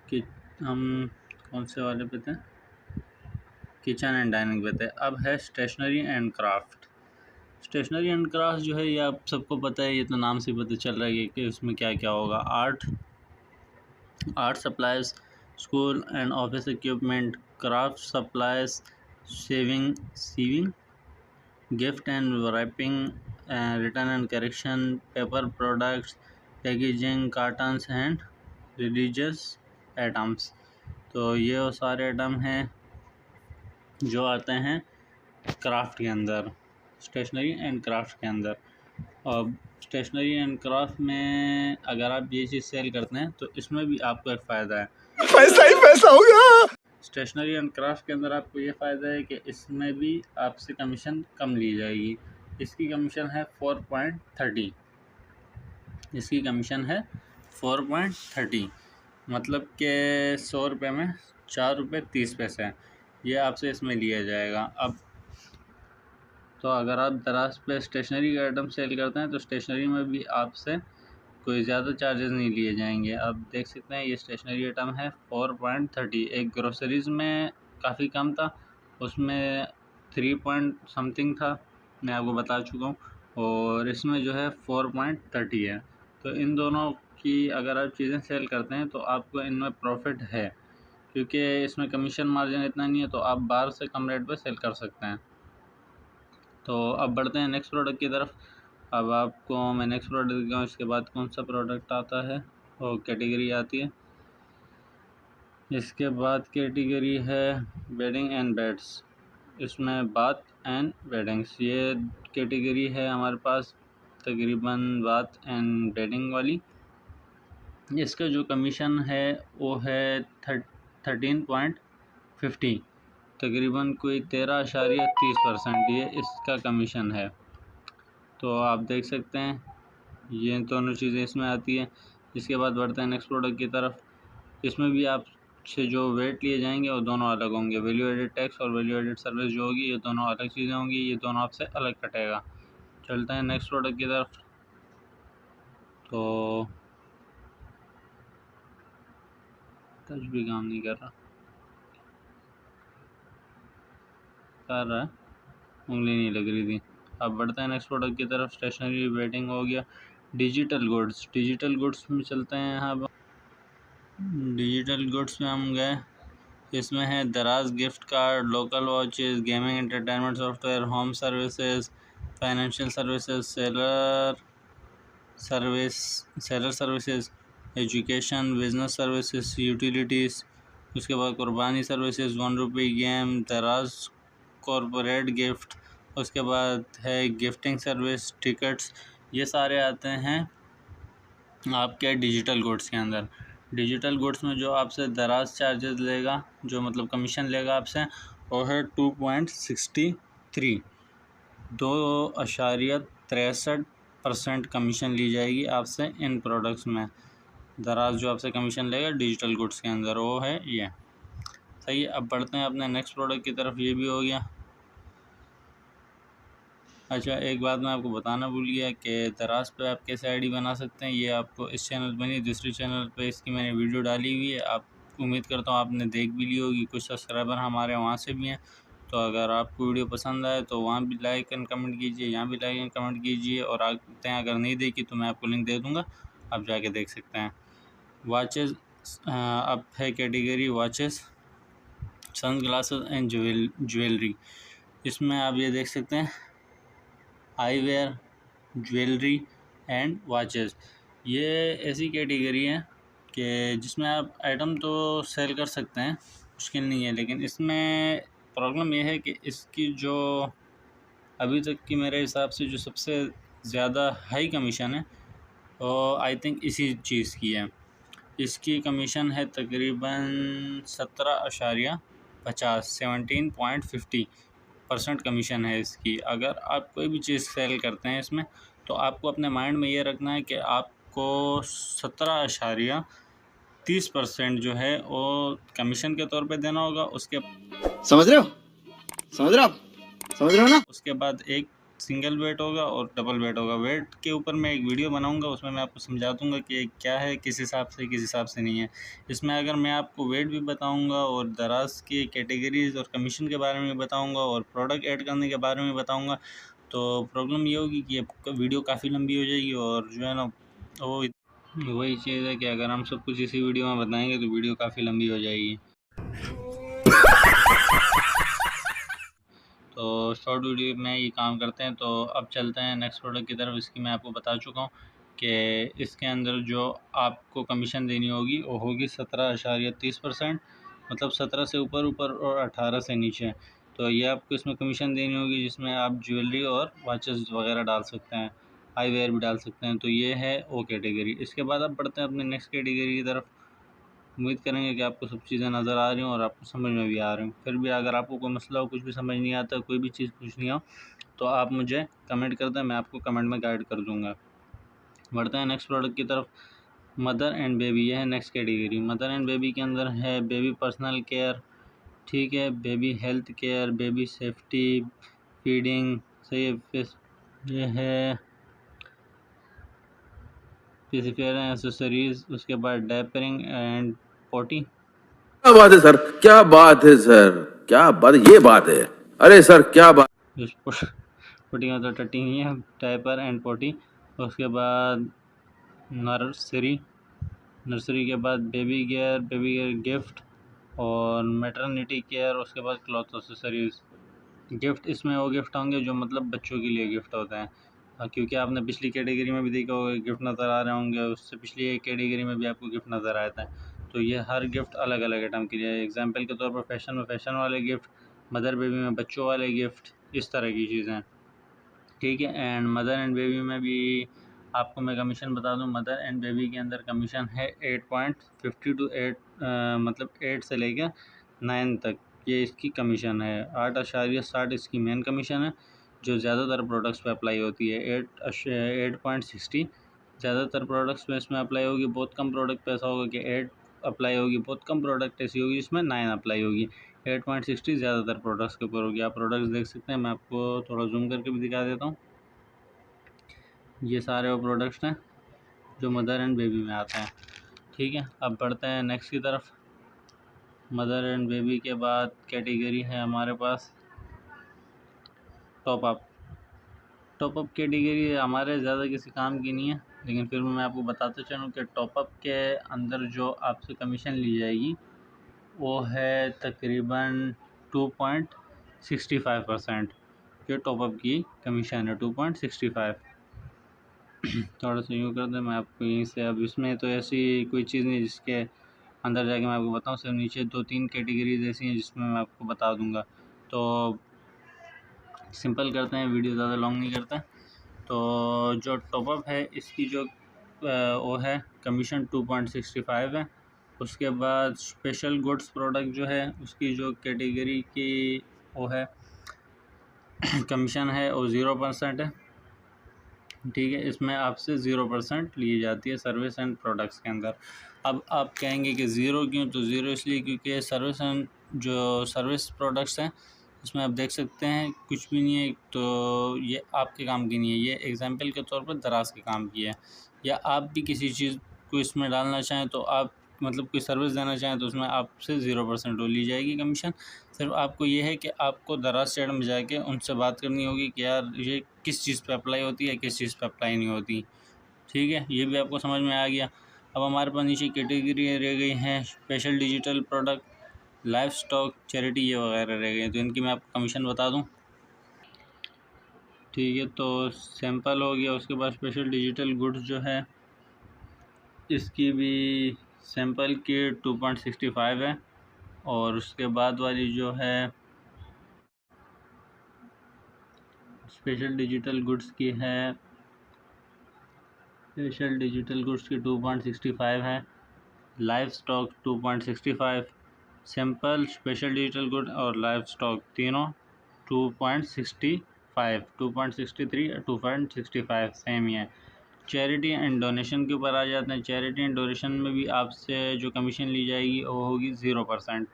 कि हम कौन से वाले पे थे, किचन एंड डाइनिंग पे थे। अब है stationery and craft. Stationery and craft जो है ये आप सबको पता है, ये तो नाम से पता चल रहा है कि उसमें क्या क्या होगा। Art supplies, school and office equipment, craft supplies, sewing, gift and wrapping, return and correction, paper products, packaging, cartons and religious items. तो ये वो सारे आइटम हैं जो आते हैं क्राफ्ट के अंदर, स्टेशनरी एंड क्राफ्ट के अंदर। और स्टेशनरी एंड क्राफ्ट में अगर आप ये चीज़ सेल करते हैं तो इसमें भी आपको एक फ़ायदा है, पैसा ही पैसा होगा। स्टेशनरी एंड क्राफ्ट के अंदर आपको ये फ़ायदा है कि इसमें भी आपसे कमीशन कम ली जाएगी। इसकी कमीशन है 4.30, इसकी कमीशन है 4.30, मतलब कि 100 रुपये में 4 रुपये 30 पैसे ये आपसे इसमें लिया जाएगा। अब तो अगर आप दराज पे स्टेशनरी का आइटम सेल करते हैं तो स्टेशनरी में भी आपसे कोई ज़्यादा चार्जेस नहीं लिए जाएंगे। आप देख सकते हैं ये स्टेशनरी आइटम है 4.30। एक ग्रोसरीज़ में काफ़ी कम था, उसमें 3 पॉइंट समथिंग था, मैं आपको बता चुका हूँ, और इसमें जो है 4.30 है। तो इन दोनों की अगर आप चीज़ें सेल करते हैं तो आपको इनमें प्रॉफिट है, क्योंकि इसमें कमीशन मार्जिन इतना नहीं है, तो आप बाहर से कम रेट पर सेल कर सकते हैं। तो अब बढ़ते हैं नेक्स्ट प्रोडक्ट की तरफ। अब आपको मैं नेक्स्ट प्रोडक्ट दिखाऊँ, इसके बाद कौन सा प्रोडक्ट आता है और कैटेगरी आती है। इसके बाद कैटेगरी है बेडिंग एंड बेड्स, इसमें बाथ एंड बेडिंग्स, ये कैटेगरी है हमारे पास तकरीबन बाथ एंड बेडिंग वाली। इसका जो कमीशन है वो है 13.50, तकरीबन कोई 13.30% ये इसका कमीशन है। तो आप देख सकते हैं ये दोनों चीज़ें इसमें आती हैं। इसके बाद बढ़ते हैं नेक्स्ट प्रोडक्ट की तरफ। इसमें भी आपसे जो वेट लिए जाएंगे वो दोनों अलग होंगे। वैल्यू एडेड टैक्स और वैल्यू एडेड सर्विस जो होगी ये दोनों अलग चीज़ें होंगी, ये दोनों आपसे अलग कटेगा। चलते हैं नेक्स्ट प्रोडक्ट की तरफ। तो टच भी काम नहीं कर रहा है, उंगली नहीं लग रही थी। अब बढ़ते हैं नेक्स्ट प्रोडक्ट की तरफ। स्टेशनरी वेटिंग हो गया। डिजिटल गुड्स, डिजिटल गुड्स में चलते हैं। यहाँ डिजिटल गुड्स में हम गए, इसमें है दराज gift card, local watches, gaming entertainment software, home services, financial services, seller services, education, business services, utilities. उसके बाद कुर्बानी सर्विसेज, 1 रुपये गेम, दराज कॉरपोरेट गिफ्ट। उसके बाद है गिफ्टिंग सर्विस, टिकट्स। ये सारे आते हैं आपके डिजिटल गुड्स के अंदर। डिजिटल गुड्स में जो आपसे दराज चार्जेस लेगा, जो मतलब कमीशन लेगा आपसे, वो है 2.63, 2.63% कमीशन ली जाएगी आपसे इन प्रोडक्ट्स में। दराज जो आपसे कमीशन लेगा डिजिटल गुड्स के अंदर वो है ये। सही है, अब बढ़ते हैं अपने नेक्स्ट प्रोडक्ट की तरफ। ये भी हो गया। अच्छा, एक बात मैं आपको बताना भूल गया कि दराज पे आप कैसे आईडी बना सकते हैं। ये आपको इस चैनल बनी, दूसरी चैनल पे इसकी मैंने वीडियो डाली हुई है, आप उम्मीद करता हूँ आपने देख भी ली होगी। कुछ सब्सक्राइबर हमारे वहाँ से भी हैं, तो अगर आपको वीडियो पसंद आए तो वहाँ भी लाइक एंड कमेंट कीजिए, यहाँ भी लाइक एंड कमेंट कीजिए। और आते हैं, अगर नहीं देखी तो मैं आपको लिंक दे दूँगा, आप जाके देख सकते हैं। वॉचेस अब है category watches, sunglasses and jewellery. इसमें आप ये देख सकते हैं eyewear, jewellery and watches. ये ऐसी कैटेगरी है कि जिसमें आप आइटम तो सेल कर सकते हैं, मुश्किल नहीं है, लेकिन इसमें प्रॉब्लम ये है कि इसकी जो अभी तक की मेरे हिसाब से जो सबसे ज़्यादा हाई कमीशन है वो आई थिंक इसी चीज़ की है। इसकी कमीशन है तकरीबन 17.50 कमीशन है इसकी। अगर आप कोई भी चीज़ सेल करते हैं इसमें, तो आपको अपने माइंड में ये रखना है कि आपको 17.30% जो है वो कमीशन के तौर पे देना होगा। समझ रहे हो आप समझ रहे हो ना। उसके बाद एक सिंगल वेट होगा और डबल वेट होगा। वेट के ऊपर मैं एक वीडियो बनाऊंगा, उसमें मैं आपको समझा दूंगा कि क्या है, किस हिसाब से नहीं है। इसमें अगर मैं आपको वेट भी बताऊंगा और दराज की कैटेगरीज और कमीशन के बारे में बताऊंगा और प्रोडक्ट ऐड करने के बारे में बताऊंगा, तो प्रॉब्लम ये होगी कि वीडियो काफ़ी लंबी हो जाएगी। और जो है ना, वो वही चीज़ है कि अगर हम सब कुछ इसी वीडियो में बताएंगे तो वीडियो काफ़ी लंबी हो जाएगी। तो शॉर्ट वीडियो में ये काम करते हैं। तो अब चलते हैं नेक्स्ट प्रोडक्ट की तरफ। इसकी मैं आपको बता चुका हूँ कि इसके अंदर जो आपको कमीशन देनी होगी वो होगी 17.30%, मतलब 17 से ऊपर और 18 से नीचे। तो ये आपको इसमें कमीशन देनी होगी, जिसमें आप ज्वेलरी और वॉचेस वगैरह डाल सकते हैं, आई वेयर भी डाल सकते हैं। तो ये है वो कैटेगरी। इसके बाद अब बढ़ते हैं अपने नेक्स्ट कैटेगरी की तरफ। उम्मीद करेंगे कि आपको सब चीज़ें नज़र आ रही हों और आपको समझ में भी आ रही हों। फिर भी अगर आपको कोई मसला हो, कुछ भी समझ नहीं आता, कोई भी चीज़ पूछनी हो, तो आप मुझे कमेंट कर दें, मैं आपको कमेंट में गाइड कर दूँगा। बढ़ते हैं नेक्स्ट प्रोडक्ट की तरफ। मदर एंड बेबी, यह है next category. Mother and baby के अंदर है बेबी पर्सनल केयर, ठीक है, baby health care, baby safety, feeding, सही है। ये है फिजिकल एक्सेसरीज, उसके बाद डायपरिंग एंड पोटी। क्या बात है सर, क्या बात है सर, क्या बात, ये बात है। अरे सर क्या बात। पोटी का तो टट्टी नहीं है, डायपर एंड पोटी। उसके बाद नर्सरी के बाद बेबी केयर गिफ्ट और मैटरनिटी केयर। उसके बाद क्लॉथ एक्सेसरीज। गिफ्ट इसमें वो गिफ्ट होंगे जो मतलब बच्चों के लिए गिफ्ट होते हैं, क्योंकि आपने पिछली कैटेगरी में भी देखा होगा गिफ्ट नज़र आ रहे होंगे, उससे पिछली एक कैटेगरी में भी आपको गिफ्ट नज़र आता है। तो ये हर गिफ्ट अलग अलग आइटम के लिए। एग्जांपल के तौर पर फैशन में फैशन वाले गिफ्ट, मदर बेबी में बच्चों वाले गिफ्ट, इस तरह की चीज़ें, ठीक है। एंड मदर एंड बेबी में भी आपको मैं कमीशन बता दूं, मदर एंड बेबी के अंदर कमीशन है 8.50 टू 8 मतलब 8 से लेकर 9 तक ये इसकी कमीशन है। 8.60 इसकी मेन कमीशन है, जो ज़्यादातर प्रोडक्ट्स पे अप्लाई होती है। 8.60 ज़्यादातर प्रोडक्ट्स पे इसमें अप्लाई होगी। बहुत कम प्रोडक्ट पे ऐसा होगा कि 8 अप्लाई होगी, बहुत कम प्रोडक्ट ऐसी होगी जिसमें 9 अप्लाई होगी। 8.60 ज़्यादातर प्रोडक्ट्स के ऊपर होगी। आप प्रोडक्ट्स देख सकते हैं, मैं आपको थोड़ा जूम करके भी दिखा देता हूँ। ये सारे वो प्रोडक्ट्स हैं जो मदर एंड बेबी में आते हैं, ठीक है। अब बढ़ते हैं नेक्स्ट की तरफ। मदर एंड बेबी के बाद कैटेगरी है हमारे पास टॉपअप कैटेगरी। हमारे ज़्यादा किसी काम की नहीं है, लेकिन फिर मैं आपको बताता चलूँ कि टॉपअप के अंदर जो आपसे कमीशन ली जाएगी वो है तकरीबन 2.65%। जो टॉपअप की कमीशन है 2.65। थोड़ा सा यूँ कर दें, मैं आपको यहीं से, अब इसमें तो ऐसी कोई चीज़ नहीं जिसके अंदर जाके मैं आपको बताऊँ, सिर्फ नीचे 2-3 कैटेगरीज ऐसी हैं जिसमें मैं आपको बता दूँगा। तो सिंपल करते हैं, वीडियो ज़्यादा लॉन्ग नहीं करते। तो जो टॉपअप है इसकी जो वो है कमीशन 2.65 है। उसके बाद स्पेशल गुड्स प्रोडक्ट जो है उसकी जो कैटेगरी की वो है कमीशन है वो 0% है, ठीक है। इसमें आपसे 0% ली जाती है सर्विस एंड प्रोडक्ट्स के अंदर। अब आप कहेंगे कि ज़ीरो क्यों, तो ज़ीरो इसलिए क्योंकि सर्विस एंड जो सर्विस प्रोडक्ट्स हैं इसमें आप देख सकते हैं कुछ भी नहीं है, तो ये आपके काम की नहीं है। ये एग्जांपल के तौर पर दराज के काम की है। या आप भी किसी चीज़ को इसमें डालना चाहें तो आप मतलब कोई सर्विस देना चाहें तो उसमें आपसे 0% ली जाएगी कमीशन। सिर्फ आपको ये है कि आपको दराज स्टेट में जाके उनसे बात करनी होगी कि यार ये किस चीज़ पे अप्लाई होती है, किस चीज़ पे अप्लाई नहीं होती। ठीक है, ये भी आपको समझ में आ गया। अब हमारे पास नीचे कैटेगरी रह गई हैं special digital product, life stock, charity, ये वगैरह रह गए। तो इनकी मैं आपको कमीशन बता दूं। ठीक है, तो सैंपल हो गया। उसके बाद स्पेशल डिजिटल गुड्स जो है इसकी भी सैंपल की 2.65 है, और उसके बाद वाली जो है स्पेशल डिजिटल गुड्स की है, स्पेशल डिजिटल गुड्स की 2.65 है, life stock 2.65, sample, special digital good और लाइफ स्टॉक तीनों 2.65, 2.63 और 2.65 सेम ही है। चैरिटी एंड डोनेशन के ऊपर आ जाते हैं। चैरिटी एंड डोनेशन में भी आपसे जो कमीशन ली जाएगी वो होगी 0%।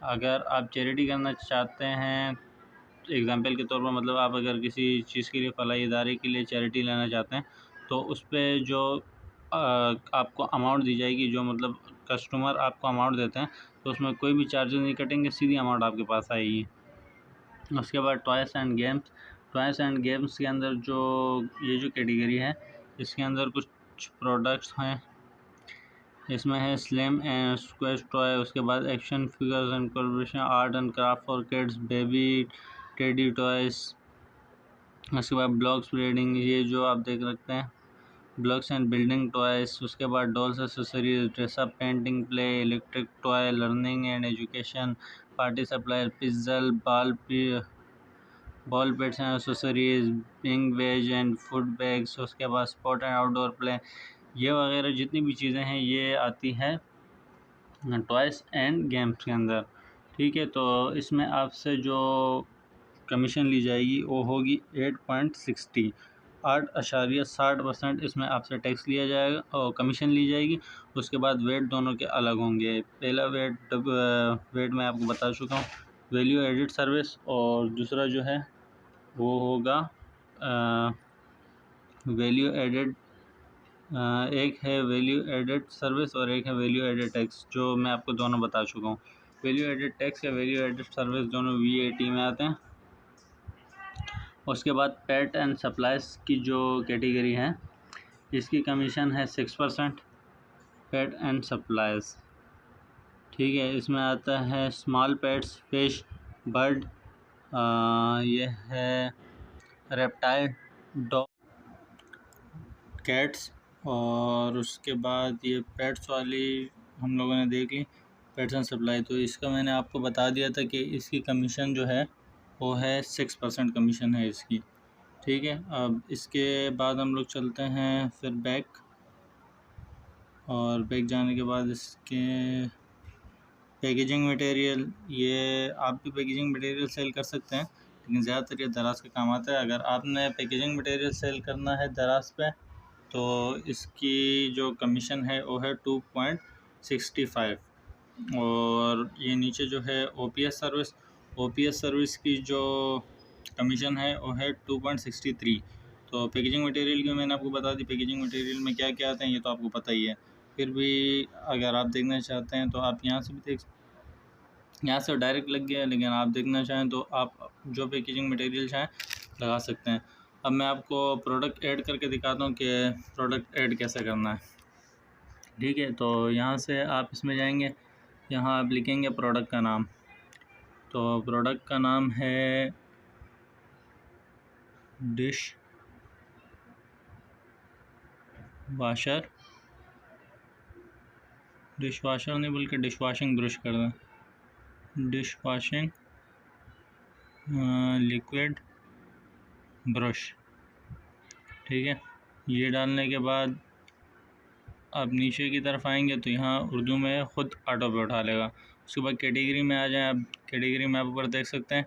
अगर आप चैरिटी करना चाहते हैं, एग्जांपल के तौर पर, मतलब आप अगर किसी चीज़ के लिए, फलाही इदारे के लिए चैरिटी लेना चाहते हैं, तो उस पर जो आपको अमाउंट दी जाएगी, जो मतलब कस्टमर आपको अमाउंट देते हैं, तो उसमें कोई भी चार्जेस नहीं कटेंगे, सीधी अमाउंट आपके पास आएगी। उसके बाद toys and games. Toys and games के अंदर जो ये जो कैटेगरी है, इसके अंदर कुछ प्रोडक्ट्स हैं। इसमें है स्लिम एंड स्क्वैश टॉय, उसके बाद action figures and collaboration, art and craft for kids, baby teddy toys. उसके बाद ब्लॉक्स ब्रीडिंग, ये जो आप देख सकते हैं, ब्लॉक्स एंड बिल्डिंग टॉयस। उसके बाद dolls accessories, dress up, painting, play, electric toy, learning and education, party supplier, puzzle, ball pets and accessories, बिंग वेज एंड फूड बैग्स। उसके बाद स्पोर्ट एंड आउटडोर प्ले, ये वगैरह जितनी भी चीज़ें हैं ये आती है टॉयस एंड गेम्स के अंदर। ठीक है, तो इसमें आपसे जो कमीशन ली जाएगी वो होगी 8.60, 8.60% इसमें आपसे टैक्स लिया जाएगा और कमीशन ली जाएगी। उसके बाद वेट दोनों के अलग होंगे। पहला वेट मैं आपको बता चुका हूँ, वैल्यू एडिड सर्विस, और दूसरा जो है वो होगा वैल्यू एडिड, एक है वैल्यू एडिड सर्विस और एक है वैल्यू एडिड टैक्स, जो मैं आपको दोनों बता चुका हूँ। वैल्यू एडिड टैक्स या वैल्यू एडिड सर्विस दोनों VAT में आते हैं। उसके बाद पेट एंड सप्लाइज की जो कैटेगरी है, इसकी कमीशन है 6%, पेट एंड सप्लाइज। ठीक है, इसमें आता है स्मॉल पेट्स, फिश, बर्ड, ये है रेप्टाइल, डॉग, कैट्स, और उसके बाद ये पेट्स वाली हम लोगों ने देख ली, पेट्स एंड सप्लाई। तो इसका मैंने आपको बता दिया था कि इसकी कमीशन जो है वो है 6% कमीशन है इसकी। ठीक है, अब इसके बाद हम लोग चलते हैं फिर बैक, और बैक जाने के बाद इसके पैकेजिंग मटेरियल, ये आप भी पैकेजिंग मटेरियल सेल कर सकते हैं, लेकिन ज़्यादातर ये दराज का काम आता है। अगर आपने पैकेजिंग मटेरियल सेल करना है दराज पे, तो इसकी जो कमीशन है वो है 2.65, और ये नीचे जो है OPS सर्विस की जो कमीशन है वो है 2.63। तो पैकेजिंग मटेरियल की मैंने आपको बता दी, पैकेजिंग मटेरियल में क्या क्या आते हैं ये तो आपको पता ही है। फिर भी अगर आप देखना चाहते हैं तो आप यहाँ से भी यहाँ से डायरेक्ट लग गया है, लेकिन आप देखना चाहें तो आप जो पैकेजिंग मटेरियल चाहें लगा सकते हैं। अब मैं आपको प्रोडक्ट ऐड करके दिखाता हूँ कि प्रोडक्ट ऐड कैसे करना है। ठीक है, तो यहाँ से आप इसमें जाएंगे, यहाँ आप लिखेंगे प्रोडक्ट का नाम। तो प्रोडक्ट का नाम है डिश वाशर नहीं बल्कि डिश वॉशिंग ब्रश कर दें, डिश वॉशिंग लिक्विड ब्रश। ठीक है, ये डालने के बाद आप नीचे की तरफ आएंगे तो यहाँ उर्दू में ख़ुद ऑटो पे उठा लेगा। उसके बाद कैटेगरी में आ जाएं। आप कैटेगरी में आप ऊपर देख सकते हैं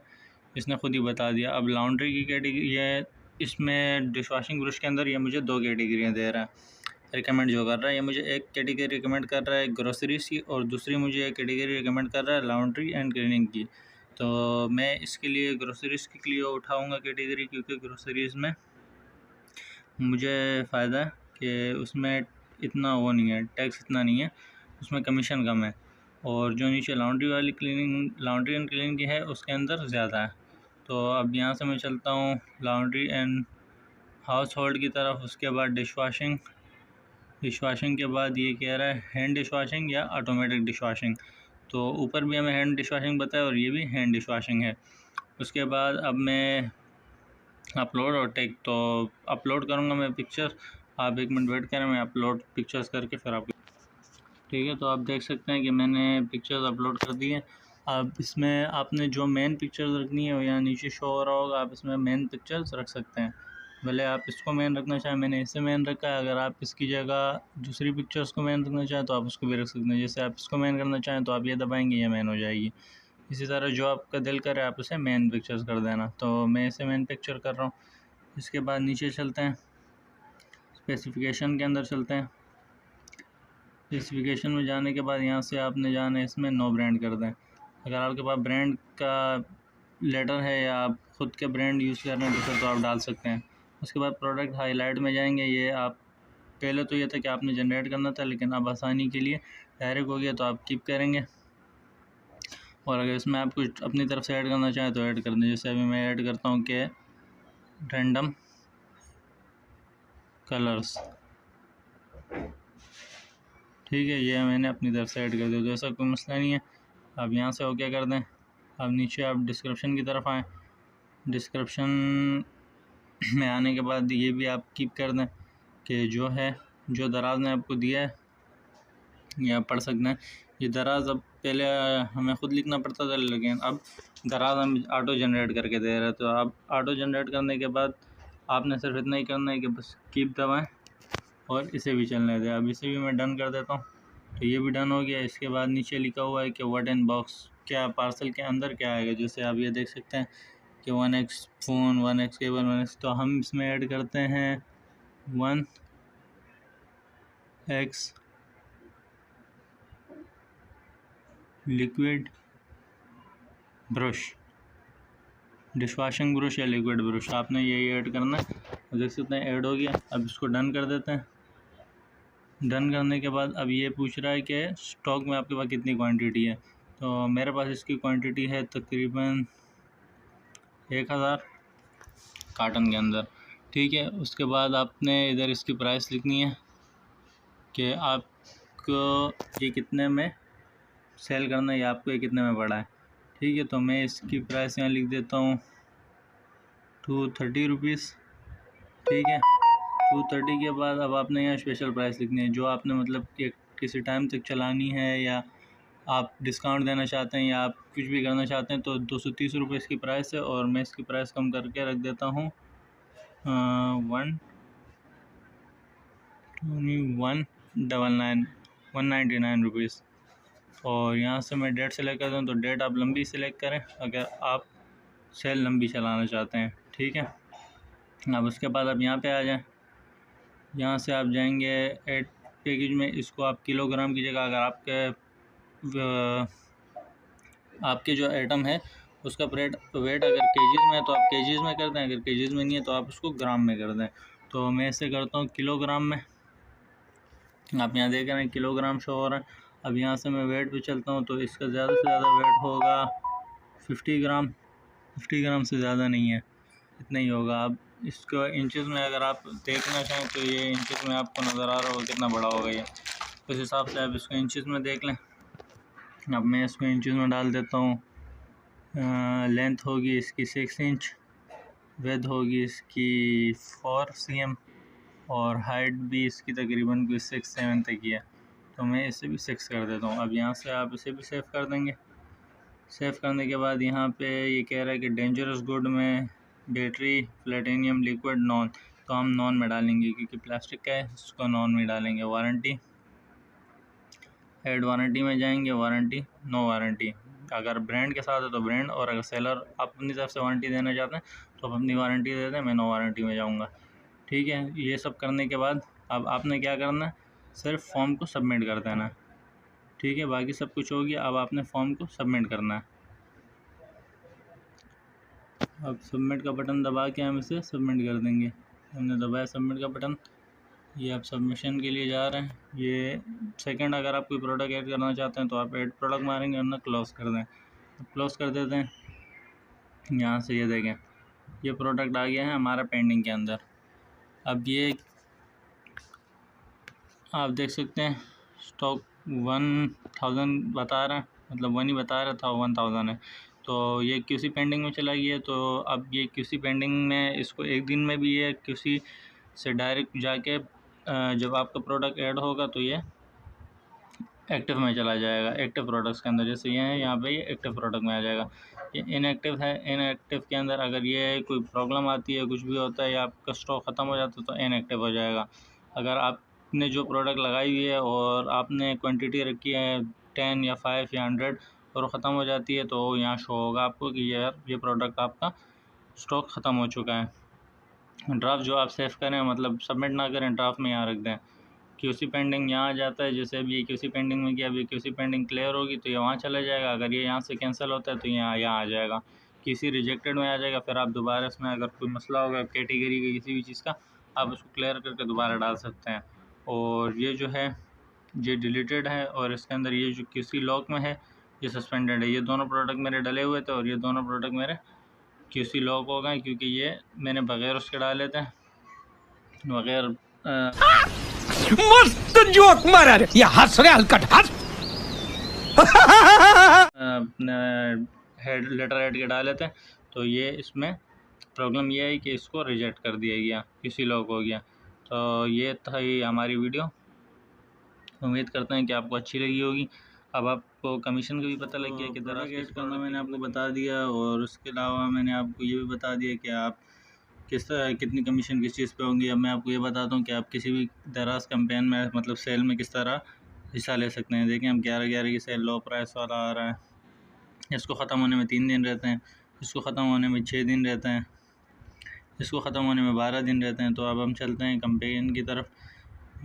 इसने ख़ुद ही बता दिया। अब लॉन्ड्री की कैटेगरी है, इसमें डिश वॉशिंग ब्रश के अंदर ये मुझे 2 कैटेगरियाँ दे रहा है, रिकमेंड जो कर रहा है। ये मुझे एक कैटेगरी रिकमेंड कर रहा है ग्रोसरीज़ की, और दूसरी मुझे एक कैटेगरी रिकमेंड कर रहा है लॉन्ड्री एंड क्लीनिंग की। तो मैं इसके लिए ग्रोसरीज़ के लिए उठाऊँगा कैटेगरी, क्योंकि ग्रोसरीज़ में मुझे फ़ायदा है कि उसमें इतना वो नहीं है, टैक्स इतना नहीं है। उसमें कमीशन कम है, और जो नीचे लॉन्ड्री वाली लॉन्ड्री एंड क्लीनिंग की है उसके अंदर ज़्यादा है। तो अब यहाँ से मैं चलता हूँ लॉन्ड्री एंड हाउस होल्ड की तरफ। उसके बाद डिश वाशिंग के बाद ये कह रहा है हैंड डिश वाशिंग या ऑटोमेटिक डिश वाशिंग। तो ऊपर भी हमें हैंड डिश वाशिंग बताया और ये भी हैंड डिश वाशिंग है। उसके बाद अब मैं अपलोड और टेक, तो अपलोड करूँगा मैं पिक्चर। आप 1 मिनट वेट करें, मैं अपलोड पिक्चर्स करके फिर आपको, ठीक है। तो आप देख सकते हैं कि मैंने पिक्चर्स अपलोड कर दी हैं। अब इसमें आपने जो मेन पिक्चर्स रखनी है या नीचे शो हो रहा होगा, आप इसमें मेन पिक्चर्स रख सकते हैं। भले आप इसको मेन रखना चाहें, मैंने इसे मेन रखा है। अगर आप इसकी जगह दूसरी पिक्चर्स को मेन रखना चाहें तो आप उसको भी रख सकते हैं। जैसे आप इसको मेन करना चाहें तो आप ये दबाएंगे, ये मेन हो जाएगी। इसी तरह जो आपका दिल करे आप उसे मेन पिक्चर्स कर देना। तो मैं इसे मेन पिक्चर कर रहा हूँ। इसके बाद नीचे चलते हैं, स्पेसिफिकेशन के अंदर चलते हैं। स्पेसिफिकेशन में जाने के बाद यहाँ से आपने जाना है इसमें नो ब्रांड कर दें। अगर आपके पास ब्रांड का लेटर है या आप ख़ुद के ब्रांड यूज़ कर रहे हैं तो फिर तो आप डाल सकते हैं। उसके बाद प्रोडक्ट हाईलाइट में जाएंगे। ये आप पहले तो ये था कि आपने जनरेट करना था, लेकिन अब आसानी के लिए डायरेक्ट हो गया, तो आप कीप करेंगे। और अगर इसमें आप कुछ अपनी तरफ से ऐड करना चाहें तो ऐड कर दें। जैसे अभी मैं ऐड करता हूँ कि रैंडम कलर्स, ठीक है, ये मैंने अपनी तरफ से ऐड कर दिया, तो ऐसा कोई मसला नहीं है। अब यहाँ से ओके कर दें। अब नीचे आप डिस्क्रिप्शन की तरफ आएँ। डिस्क्रिप्शन में आने के बाद ये भी आप कीप कर दें कि जो दराज ने आपको दिया है ये आप पढ़ सकते हैं। ये दराज अब पहले हमें ख़ुद लिखना पड़ता था, लेकिन अब दराज हम ऑटो जनरेट करके दे रहे हैं। तो अब ऑटो जनरेट करने के बाद आपने सिर्फ इतना ही करना है कि बस कीप दबाएं और इसे भी चलने दें। अब इसे भी मैं डन कर देता हूँ, तो ये भी डन हो गया। इसके बाद नीचे लिखा हुआ है कि व्हाट इन बॉक्स, क्या पार्सल के अंदर क्या आएगा। जैसे आप ये देख सकते हैं कि 1x phone, 1x cable, 1x, तो हम इसमें ऐड करते हैं 1x liquid brush, dish washing brush या लिक्विड ब्रश, आपने यही ऐड करना है। देख सकते हैं ऐड हो गया। अब इसको डन कर देते हैं। डन करने के बाद अब ये पूछ रहा है कि स्टॉक में आपके पास कितनी क्वांटिटी है। तो मेरे पास इसकी क्वांटिटी है तकरीबन 1000 कार्टन के अंदर, ठीक है। उसके बाद आपने इधर इसकी प्राइस लिखनी है कि आपको ये कितने में सेल करना है या आपको ये कितने में पड़ा है, ठीक है। तो मैं इसकी प्राइस यहाँ लिख देता हूँ 230 रुपीज़, ठीक है। 230 के बाद अब आपने यहाँ स्पेशल प्राइस लिखनी है, जो आपने मतलब कि किसी टाइम तक चलानी है या आप डिस्काउंट देना चाहते हैं या आप कुछ भी करना चाहते हैं। तो 230 रुपये इसकी प्राइस है, और मैं इसकी प्राइस कम करके रख देता हूँ 199 रुपीज़। और यहाँ से मैं डेट सेलेक्ट करता हूँ, तो डेट आप लंबी सेलेक्ट करें अगर आप सेल लंबी चलाना चाहते हैं, ठीक है। अब उसके बाद आप यहाँ पे आ जाएं। यहाँ से आप जाएंगे ऐड पैकेज में। इसको आप किलोग्राम की जगह, अगर आपके जो आइटम है उसका वेट अगर केजीज़ में है तो आप केजीज़ में कर दें, अगर केजीज़ में नहीं है तो आप उसको ग्राम में कर दें। तो मैं इसे करता हूँ किलोग्राम में। आप यहाँ देख रहे हैं किलोग्राम शो हो रहा है। अब यहाँ से मैं वेट पे चलता हूँ, तो इसका ज़्यादा से ज़्यादा वेट होगा 50 ग्राम। 50 ग्राम से ज़्यादा नहीं है, इतना ही होगा। अब इसको इंचज़ में अगर आप देखना चाहें तो ये इंचज़ में आपको नज़र आ रहा होगा कितना बड़ा होगा ये, उस हिसाब से आप इसको इंचज़ में देख लें। अब मैं इसको इंचज़ में डाल देता हूँ। लेंथ होगी इसकी 6 इंच, विड्थ होगी इसकी 4 cm, और हाइट भी इसकी तकरीबन कोई 6-7 तक ही है। तो मैं इसे भी 6 कर देता हूँ। अब यहाँ से आप इसे भी सेव कर देंगे। सेव करने के बाद यहाँ पे ये कह रहा है कि डेंजरस गुड में बैटरी प्लेटिनियम लिक्विड नॉन, तो हम नॉन में डालेंगे क्योंकि प्लास्टिक का है, इसको नॉन में डालेंगे। वारंटी, ऐड वारंटी में जाएंगे। वारंटी, नो वारंटी, अगर ब्रांड के साथ है तो ब्रांड, और अगर सेलर आप अपनी तरफ से वारंटी देना चाहते हैं तो आप अपनी वारंटी दे दें, मैं नो वारंटी में जाऊँगा, ठीक है। ये सब करने के बाद अब आपने क्या करना है, सिर्फ फॉर्म को सबमिट कर देना है, ठीक है। बाकी सब कुछ हो गया। अब आपने फॉर्म को सबमिट करना है। अब सबमिट का बटन दबा के हम इसे सबमिट कर देंगे। हमने दबाया सबमिट का बटन। ये आप सबमिशन के लिए जा रहे हैं। ये सेकंड, अगर आप कोई प्रोडक्ट ऐड करना चाहते हैं तो आप ऐड प्रोडक्ट मारेंगे और ना क्लोज़ कर दें। क्लोज़ कर देते हैं। यहाँ से ये देखें, ये प्रोडक्ट आ गया है हमारा पेंडिंग के अंदर। अब ये आप देख सकते हैं स्टॉक 1000 बता रहा है, मतलब 1 ही बता रहा था, 1000 है। तो ये QC पेंडिंग में चला गया। तो अब ये QC पेंडिंग में, इसको एक दिन में भी ये QC से डायरेक्ट जाके जब आपका प्रोडक्ट ऐड होगा तो ये एक्टिव में चला जाएगा। एक्टिव प्रोडक्ट्स के अंदर जैसे ये है, यहाँ पे ये एक्टिव प्रोडक्ट में आ जाएगा। ये इनएक्टिव है। इनएक्टिव के अंदर अगर ये कोई प्रॉब्लम आती है, कुछ भी होता है या आपका स्टॉक ख़त्म हो जाता है तो इनएक्टिव हो जाएगा। अगर आपने जो प्रोडक्ट लगाई हुई है और आपने क्वांटिटी रखी है 10 या 5 या 100 और वो ख़त्म हो जाती है तो यहाँ शो होगा आपको कि ये प्रोडक्ट आपका स्टॉक ख़त्म हो चुका है। ड्राफ्ट जो आप सेव करें, मतलब सबमिट ना करें, ड्राफ्ट में यहाँ रख दें। QC पेंडिंग यहाँ आ जाता है। जैसे अभी ये QC पेंडिंग में गया, अभी QC पेंडिंग क्लियर होगी तो ये वहाँ चला जाएगा। अगर ये यहाँ से कैंसिल होता है तो यहाँ आ जाएगा, QC रिजेक्टेड में आ जाएगा। फिर आप दोबारा इसमें अगर कोई मसला होगा कैटेगरी का किसी भी चीज़ का, आप उसको क्लियर करके दोबारा डाल सकते हैं। और ये जो है ये डिलीटेड है और इसके अंदर ये जो QC लॉक में है ये सस्पेंडेड है। ये दोनों प्रोडक्ट मेरे डले हुए थे और ये दोनों प्रोडक्ट मेरे QC लॉक हो गए क्योंकि ये मैंने बग़ैर उसके डाले थे, बग़ैर मस्त जोक मारा रे, ये हंस रे हलकट हंस। हेड लेटर हेड के डाले थे। तो ये इसमें प्रॉब्लम ये है कि इसको रिजेक्ट कर दिया गया, किसी लॉक हो गया। तो ये था ये हमारी वीडियो। उम्मीद करते हैं कि आपको अच्छी लगी होगी। अब आपको कमीशन का भी पता लग गया कि दराज ऐड करना मैंने आपको बता दिया, और उसके अलावा मैंने आपको ये भी बता दिया कि आप किस तरह कितनी कमीशन किस चीज़ पे होंगी। अब मैं आपको ये बताता हूँ कि आप किसी भी दराज कैंपेन में, मतलब सेल में, किस तरह हिस्सा ले सकते हैं। देखें, हम 11/11 की सेल लो प्राइस वाला आ रहा है। इसको ख़त्म होने में 3 दिन रहते हैं, इसको ख़त्म होने में 6 दिन रहते हैं, इसको ख़त्म होने में 12 दिन रहते हैं। तो अब हम चलते हैं कैंपेन की तरफ।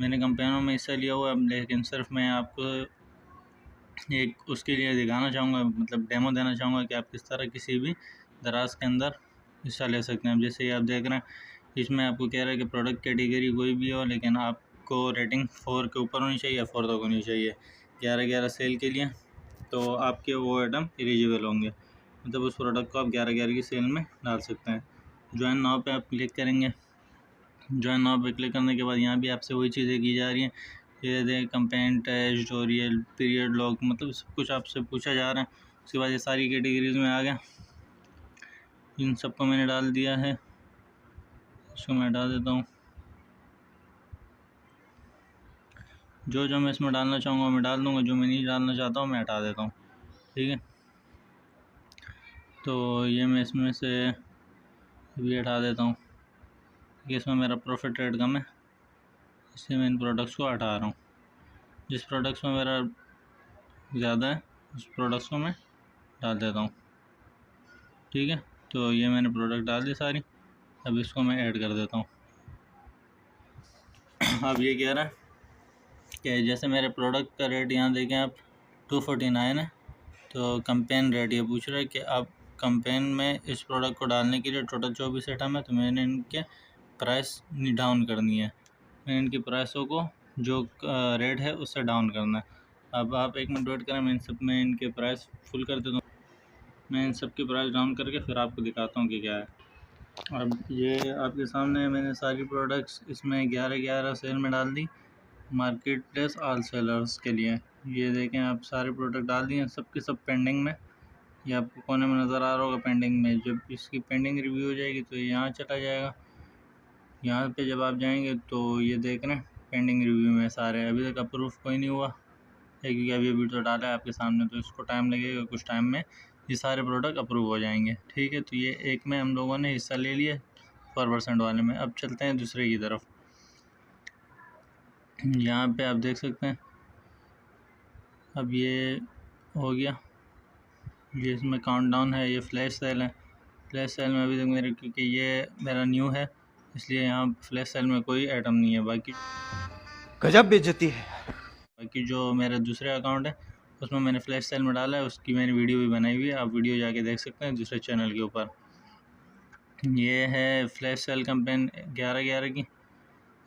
मैंने कैंपेनों में हिस्सा लिया हुआ है, लेकिन सिर्फ मैं आपको एक उसके लिए दिखाना चाहूँगा, मतलब डेमो देना चाहूँगा कि आप किस तरह किसी भी दराज के अंदर हिस्सा ले सकते हैं। अब जैसे आप देख रहे हैं, इसमें आपको कह रहा है कि प्रोडक्ट कैटेगरी कोई भी हो, लेकिन आपको रेटिंग 4 के ऊपर होनी चाहिए, 4 तक होनी चाहिए 11/11 सेल के लिए। तो आपके वो आइटम एलिजिबल होंगे, मतलब उस प्रोडक्ट को आप 11/11 की सेल में डाल सकते हैं। ज्वाइन नाउ पे आप क्लिक करेंगे। ज्वाइन नाउ पे क्लिक करने के बाद यहाँ भी आपसे वही चीज़ें की जा रही हैं। ये देखें, कंपेन, टेस्ट, टोरियल, पीरियड लॉक, मतलब सब कुछ आपसे पूछा जा रहा है। उसके बाद ये सारी कैटेगरीज में आ गया। इन सबको मैंने डाल दिया है, इसको मैं डाल देता हूँ। जो जो मैं इसमें डालना चाहूँगा मैं डाल दूँगा, जो मैं नहीं डालना चाहता हूँ मैं हटा देता हूँ। ठीक है, तो ये मैं इसमें से भी हटा देता हूँ कि इसमें मेरा प्रॉफिट रेट कम है, इसलिए मैं इन प्रोडक्ट्स को हटा रहा हूँ। जिस प्रोडक्ट्स में मेरा ज़्यादा है उस प्रोडक्ट्स को मैं डाल देता हूँ। ठीक है, तो ये मैंने प्रोडक्ट डाल दी सारी। अब इसको मैं ऐड कर देता हूँ। अब ये कह रहा है कि जैसे मेरे प्रोडक्ट का रेट यहाँ देखें आप 249 है, तो कंपेन रेट ये पूछ रहा है कि आप कंपेन में इस प्रोडक्ट को डालने के लिए टोटल 24 आइटम है, तो मैंने इनके प्राइस डाउन करनी है। मैंने इनकी प्राइसों को जो रेट है उससे डाउन करना है। अब आप 1 मिनट वेट करें, मैं इन सब में इनके प्राइस फुल कर देता हूँ। मैं इन सब की प्राइस डाउन करके फिर आपको दिखाता हूँ कि क्या है। अब ये आपके सामने मैंने सारी प्रोडक्ट्स इसमें 11/11 सेल में डाल दी, मार्केट प्लेस ऑल सेलर्स के लिए। ये देखें, आप सारे प्रोडक्ट डाल दिए, सब के सब पेंडिंग में। ये आपको कोने में नज़र आ रहा होगा पेंडिंग में। जब इसकी पेंडिंग रिव्यू हो जाएगी तो यहाँ चला जाएगा। यहाँ पे जब आप जाएंगे तो ये देख रहे हैं पेंडिंग रिव्यू में सारे, अभी तक अप्रूव कोई नहीं हुआ है क्योंकि अभी अभी तो डाला है आपके सामने, तो इसको टाइम लगेगा। कुछ टाइम में ये सारे प्रोडक्ट अप्रूव हो जाएंगे। ठीक है, तो ये एक में हम लोगों ने हिस्सा ले लिया 4% वाले में। अब चलते हैं दूसरे की तरफ। यहाँ पे आप देख सकते हैं, अब ये हो गया, ये इसमें काउंटडाउन है। ये फ्लैश सेल है। फ्लैश सेल में अभी तक मेरे, क्योंकि ये मेरा न्यू है इसलिए यहाँ फ्लैश सेल में कोई आइटम नहीं है। बाकी गजब बेइज्जती है। बाकी जो मेरा दूसरे अकाउंट है उसमें मैंने फ्लैश सेल में डाला है, उसकी मैंने वीडियो भी बनाई हुई है, आप वीडियो जाके देख सकते हैं दूसरे चैनल के ऊपर। ये है फ्लैश सेल कैंपेन 11/11 की।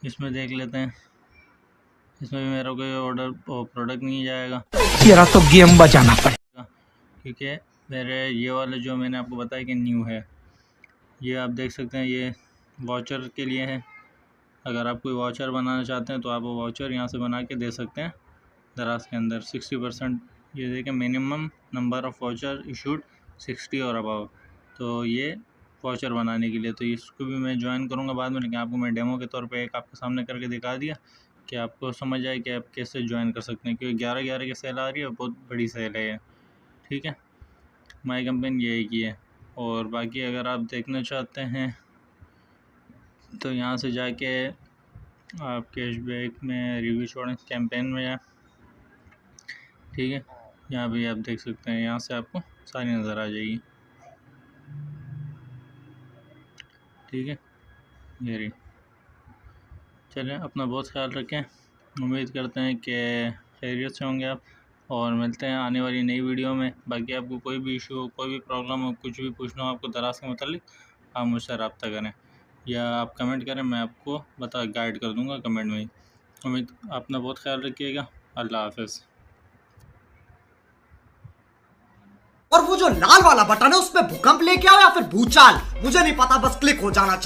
इसमें देख लेते हैं, इसमें भी मेरा कोई ऑर्डर प्रोडक्ट नहीं जाएगा तेरा तो गेम बजाना पड़ेगा, क्योंकि मेरे ये वाले जो मैंने आपको बताया कि न्यू है, ये आप देख सकते हैं, ये वाउचर के लिए है। अगर आप कोई वाउचर बनाना चाहते हैं तो आप वो वाउचर यहाँ से बना के दे सकते हैं दराज के अंदर। 60% ये देखें, minimum number of voucher issued 60 और अबव, तो ये वाउचर बनाने के लिए। तो इसको भी मैं ज्वाइन करूँगा बाद में, लेकिन आपको मैं डेमो के तौर पे एक आपके सामने करके दिखा दिया कि आपको समझ आए कि आप कैसे ज्वाइन कर सकते हैं, क्योंकि 11/11 की सेल आ रही है, बहुत बड़ी सेल है ये, ठीक है। माई कंपनी यही की है। और बाकी अगर आप देखना चाहते हैं तो यहाँ से जाके आप कैशबैक में रिव्यू छोड़ें, कैंपेन में जाए, ठीक है। यहाँ भी आप देख सकते हैं, यहाँ से आपको सारी नज़र आ जाएगी, ठीक है। ये रही। चलें, अपना बहुत ख्याल रखें, उम्मीद करते हैं कि खैरियत से होंगे आप, और मिलते हैं आने वाली नई वीडियो में। बाकी आपको कोई भी इशू हो, कोई भी प्रॉब्लम हो, कुछ भी पूछना हो आपको दराज के मतलब, आप मुझसे रब्ता करें या आप कमेंट करें, मैं आपको गाइड कर दूंगा कमेंट में ही। उम्मीद, अपना बहुत ख्याल रखिएगा। अल्लाह हाफ़िज़। और वो जो लाल वाला बटन है उसमें भूकंप लेके आओ या फिर भूचाल, मुझे नहीं पता, बस क्लिक हो जाना चाहिए।